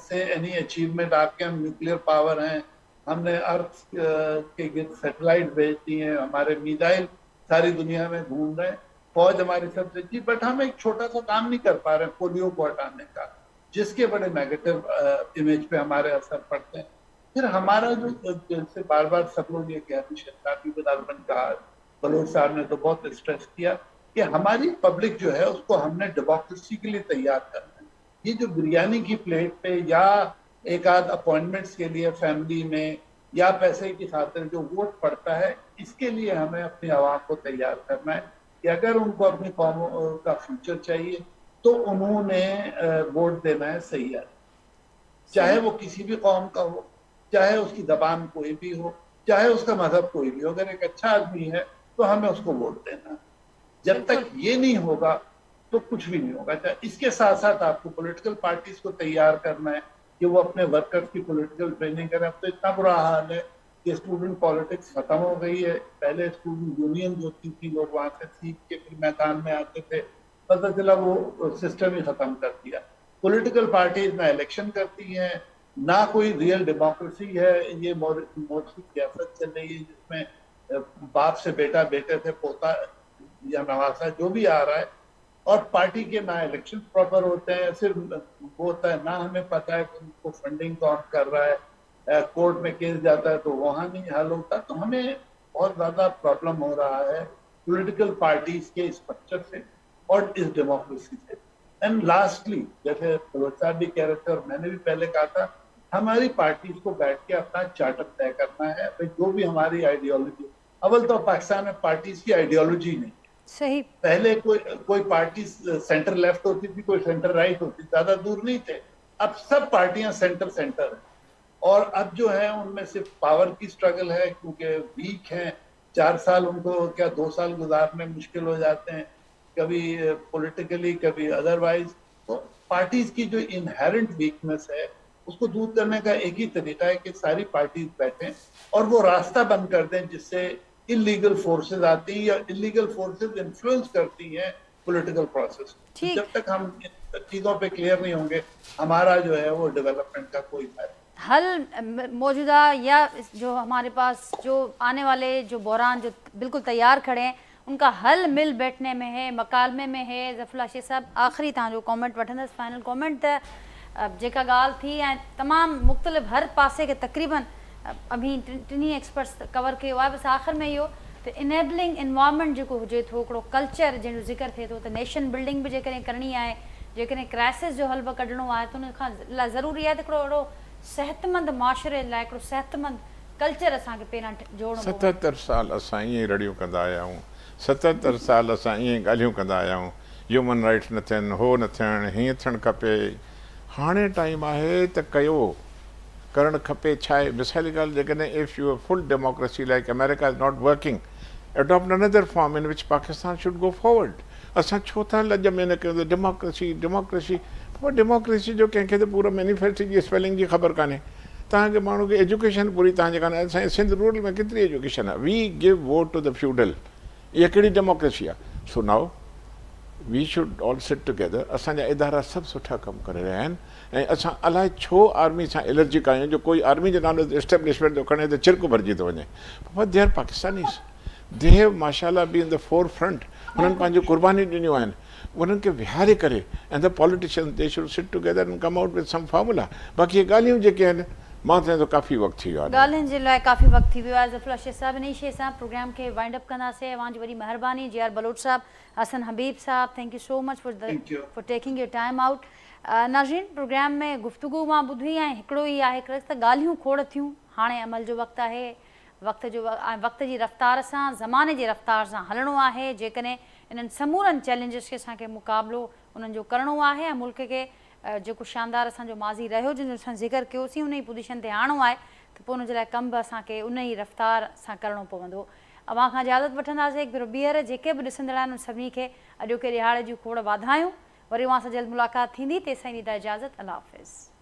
से एनी अचीवमेंट? आपके हम न्यूक्लियर पावर हैं, हमने अर्थ के गिर्द सैटेलाइट भेज दी हैं, हमारे मिसाइल सारी दुनिया में घूम रहे हैं, फौज हमारी सबसे अच्छी, बट हम एक छोटा सा काम नहीं कर पा रहे हैं पोलियो को हटाने का, जिसके बड़े नेगेटिव इमेज पे हमारे असर पड़ते हैं। फिर हमारा जो जैसे बार बार सब लोग ये कहते हैं, कहा बलोच साहब ने तो बहुत स्ट्रेस किया कि हमारी पब्लिक जो है उसको हमने डेमोक्रेसी के लिए तैयार करना है। ये जो बिरयानी की प्लेट पे या एक आध अपॉइंटमेंट्स के लिए फैमिली में या पैसे की खातिर जो वोट पड़ता है, इसके लिए हमें अपनी आवाम को तैयार करना है कि अगर उनको अपनी कौम का फ्यूचर चाहिए तो उन्होंने वोट देना है सही है, चाहे वो किसी भी कौम का हो, चाहे उसकी जबान कोई भी हो, चाहे उसका मजहब कोई भी हो। अगर एक अच्छा आदमी है तो हमें उसको वोट देना। जब तक ये नहीं होगा तो कुछ भी नहीं होगा। इसके साथ साथ आपको पॉलिटिकल पार्टीज को तैयार करना है कि वो अपने वर्कर्स की पॉलिटिकल ट्रेनिंग करें। अब तो इतना बुरा हाल है कि स्टूडेंट पॉलिटिक्स खत्म हो गई है। पहले स्टूडेंट यूनियन जो थी लोग वहां से सीख के फिर मैदान में आते थे, पता चला वो सिस्टम ही खत्म कर दिया। पॉलिटिकल पार्टीज ना इलेक्शन करती हैं, ना कोई रियल डेमोक्रेसी है। ये मोदी सियासत चल रही है जिसमें बाप से बेटा, बेटे से पोता या नवासा जो भी आ रहा है, और पार्टी के ना इलेक्शन प्रॉपर होते हैं, सिर्फ वो होता है ना हमें पता है कि उनको फंडिंग कौन कर रहा है, कोर्ट में केस जाता है तो वहां नहीं हल होता। तो हमें बहुत ज्यादा प्रॉब्लम हो रहा है पॉलिटिकल पार्टीज के स्ट्रक्चर से। और इस डेमोक्रेसी से। एंड लास्टली, जैसे बलोच साहब भी कह रहे थे और मैंने भी पहले कहा था, हमारी पार्टीज को बैठ के अपना चार्टर तय करना है भाई, जो भी हमारी आइडियोलॉजी। अव्वल तो पाकिस्तान में पार्टीज की आइडियोलॉजी नहीं, सही। पहले कोई पार्टी सेंटर लेफ्ट होती थी, कोई सेंटर राइट होती, ज्यादा दूर नहीं थे। अब सब पार्टियां सेंटर सेंटर है, और अब जो है उनमें सिर्फ पावर की स्ट्रगल है, क्योंकि वीक हैं। 4 साल उनको क्या 2 साल गुजारने मुश्किल हो जाते हैं, कभी पॉलिटिकली कभी अदरवाइज। तो पार्टीज की जो इनहेरेंट वीकनेस है उसको दूर करने का एक ही तरीका है कि सारी पार्टीज बैठें और वो रास्ता बंद कर दें जिससे इलीगल फोर्सेस आती हैं या इलीगल फोर्सेस इन्फ्लुएंस करती हैं पॉलिटिकल प्रोसेस। जब तक हम इन चीजों पे क्लियर नहीं होंगे, हमारा जो है वो डेवलपमेंट का कोई फायदा। हल मौजूदा या जो हमारे पास जो आने वाले जो बहरान जो बिल्कुल तैयार खड़े हैं, उनका हल मिल बैठने में है, मकालमे में है। ज़फ़रुल्लाह शेख साहब, आख़िरी तव्हांजो कॉमेंट वठंदसि, फाइनल कॉमेंट। त जेका ॻाल्हि थी ऐं तमामु मुख़्तलिफ़ हर पासे के तक़रीबन अभी टिनी एक्सपर्ट्स कवर कयो आहे, बसि आख़िर में इहो त इनेबलिंग इन्वायरमेंट जेको हुजे थो, हिकिड़ो कल्चर जंहिंजो ज़िक्र थिए थो, त नेशन बिल्डिंग बि जेकॾहिं करणी आहे, जेकॾहिं क्राइसिस जो हल बि कढणो आहे, त उन खां लाइ ज़रूरी आहे त हिकिड़ो अहिड़ो सेहतमंद माशरे लाइ हिकिड़ो सेहतमंद कल्चर असांखे पहिरां जोड़णो पवंदो। 77 साल असां ईअं ई रड़ियूं कंदा आया आहियूं, 77 साल असां ईअं ई ॻाल्हियूं कंदा आया आहियूं, ह्यूमन राइट्स न थियनि, हो न थियनि, हीअं थियणु खपे। हाणे टाइम आहे त कयो, करणु खपे। छा आहे मिसाली ॻाल्हि, जेकॾहिं if U full democracy like America is not working, adopt another form in which Pakistan should go forward. असां छो था लॼ में न कयूं त डेमोक्रेसी डेमोक्रेसी, पोइ डेमोक्रेसी जो कंहिंखे त पूरो मैनिफेस्टो जी स्पेलिंग जी ख़बर कान्हे, तव्हांखे माण्हू खे एजुकेशन पूरी तव्हांजे कान्हे। असांजे सिंध रूरल में केतिरी एजुकेशन आहे। We give vote to the feudal, इहा कहिड़ी डेमोक्रेसी आहे? So now we should all sit together. असांजा इदारा सभु सुठा कमु करे रहिया आहिनि ऐं असां अलाए छो आर्मी सां एलर्जिक आहियूं, जो कोई आर्मी जो नालो एस्टेब्लिशमेंट जो खणे त चिरक भरिजी थो वञे। But they are Pakistanis, they have माशाल्लाह been in the forefront. उन्हनि पंहिंजूं कुर्बानियूं ॾिनियूं आहिनि, उन्हनि खे विहारे करे ऐं the politician they should sit together and come out with some formula. बाक़ी ॻाल्हियूं जेके आहिनि, मां चवां थो काफ़ी वक़्तु थी वियो आहे, ॻाल्हियुनि जे लाइ काफ़ी वक़्तु थी वियो आहे। ज़फ़रुल्लाह शेख साहब, इन शइ सां प्रोग्राम खे वाइंड अप कंदासीं। तव्हांजी वॾी महिरबानी। JR Baloch sahab, Hasan Habib sahab, thank you so much for taking your time out. नाज़रीन, प्रोग्राम में गुफ़्तगू मां ॿुधी ऐं हिकिड़ो ई आहे त ॻाल्हियूं खोड़ थियूं, हाणे अमल जो वक़्तु आहे। वक़्त जी रफ़्तार सां, ज़माने जी रफ़्तार सां हलणो आहे। जेकॾहिं इन्हनि समूरनि चैलेंजिस खे असांखे मुक़ाबिलो उन्हनि जो करिणो आहे ऐं मुल्क खे जेको शानदार असांजो माज़ी रहियो, जंहिंजो असां ज़िक्र कयोसीं, उन ई पोज़ीशन ते आणणो आहे, त पोइ उनजे लाइ कमु बि असांखे उन ई रफ़्तार सां करिणो पवंदो। अवां खां इजाज़त वठंदासीं। हिकु भेरो ॿीहर जेके बि ॾिसंदड़ आहिनि उन सभिनी खे अॼोके ॾिहाड़े जूं खोड़ वाधायूं। वरी उहा सां जल्द मुलाक़ात थींदी, तेसिताईं ॾींदा इजाज़त। अल्लाह हाफ़िज़।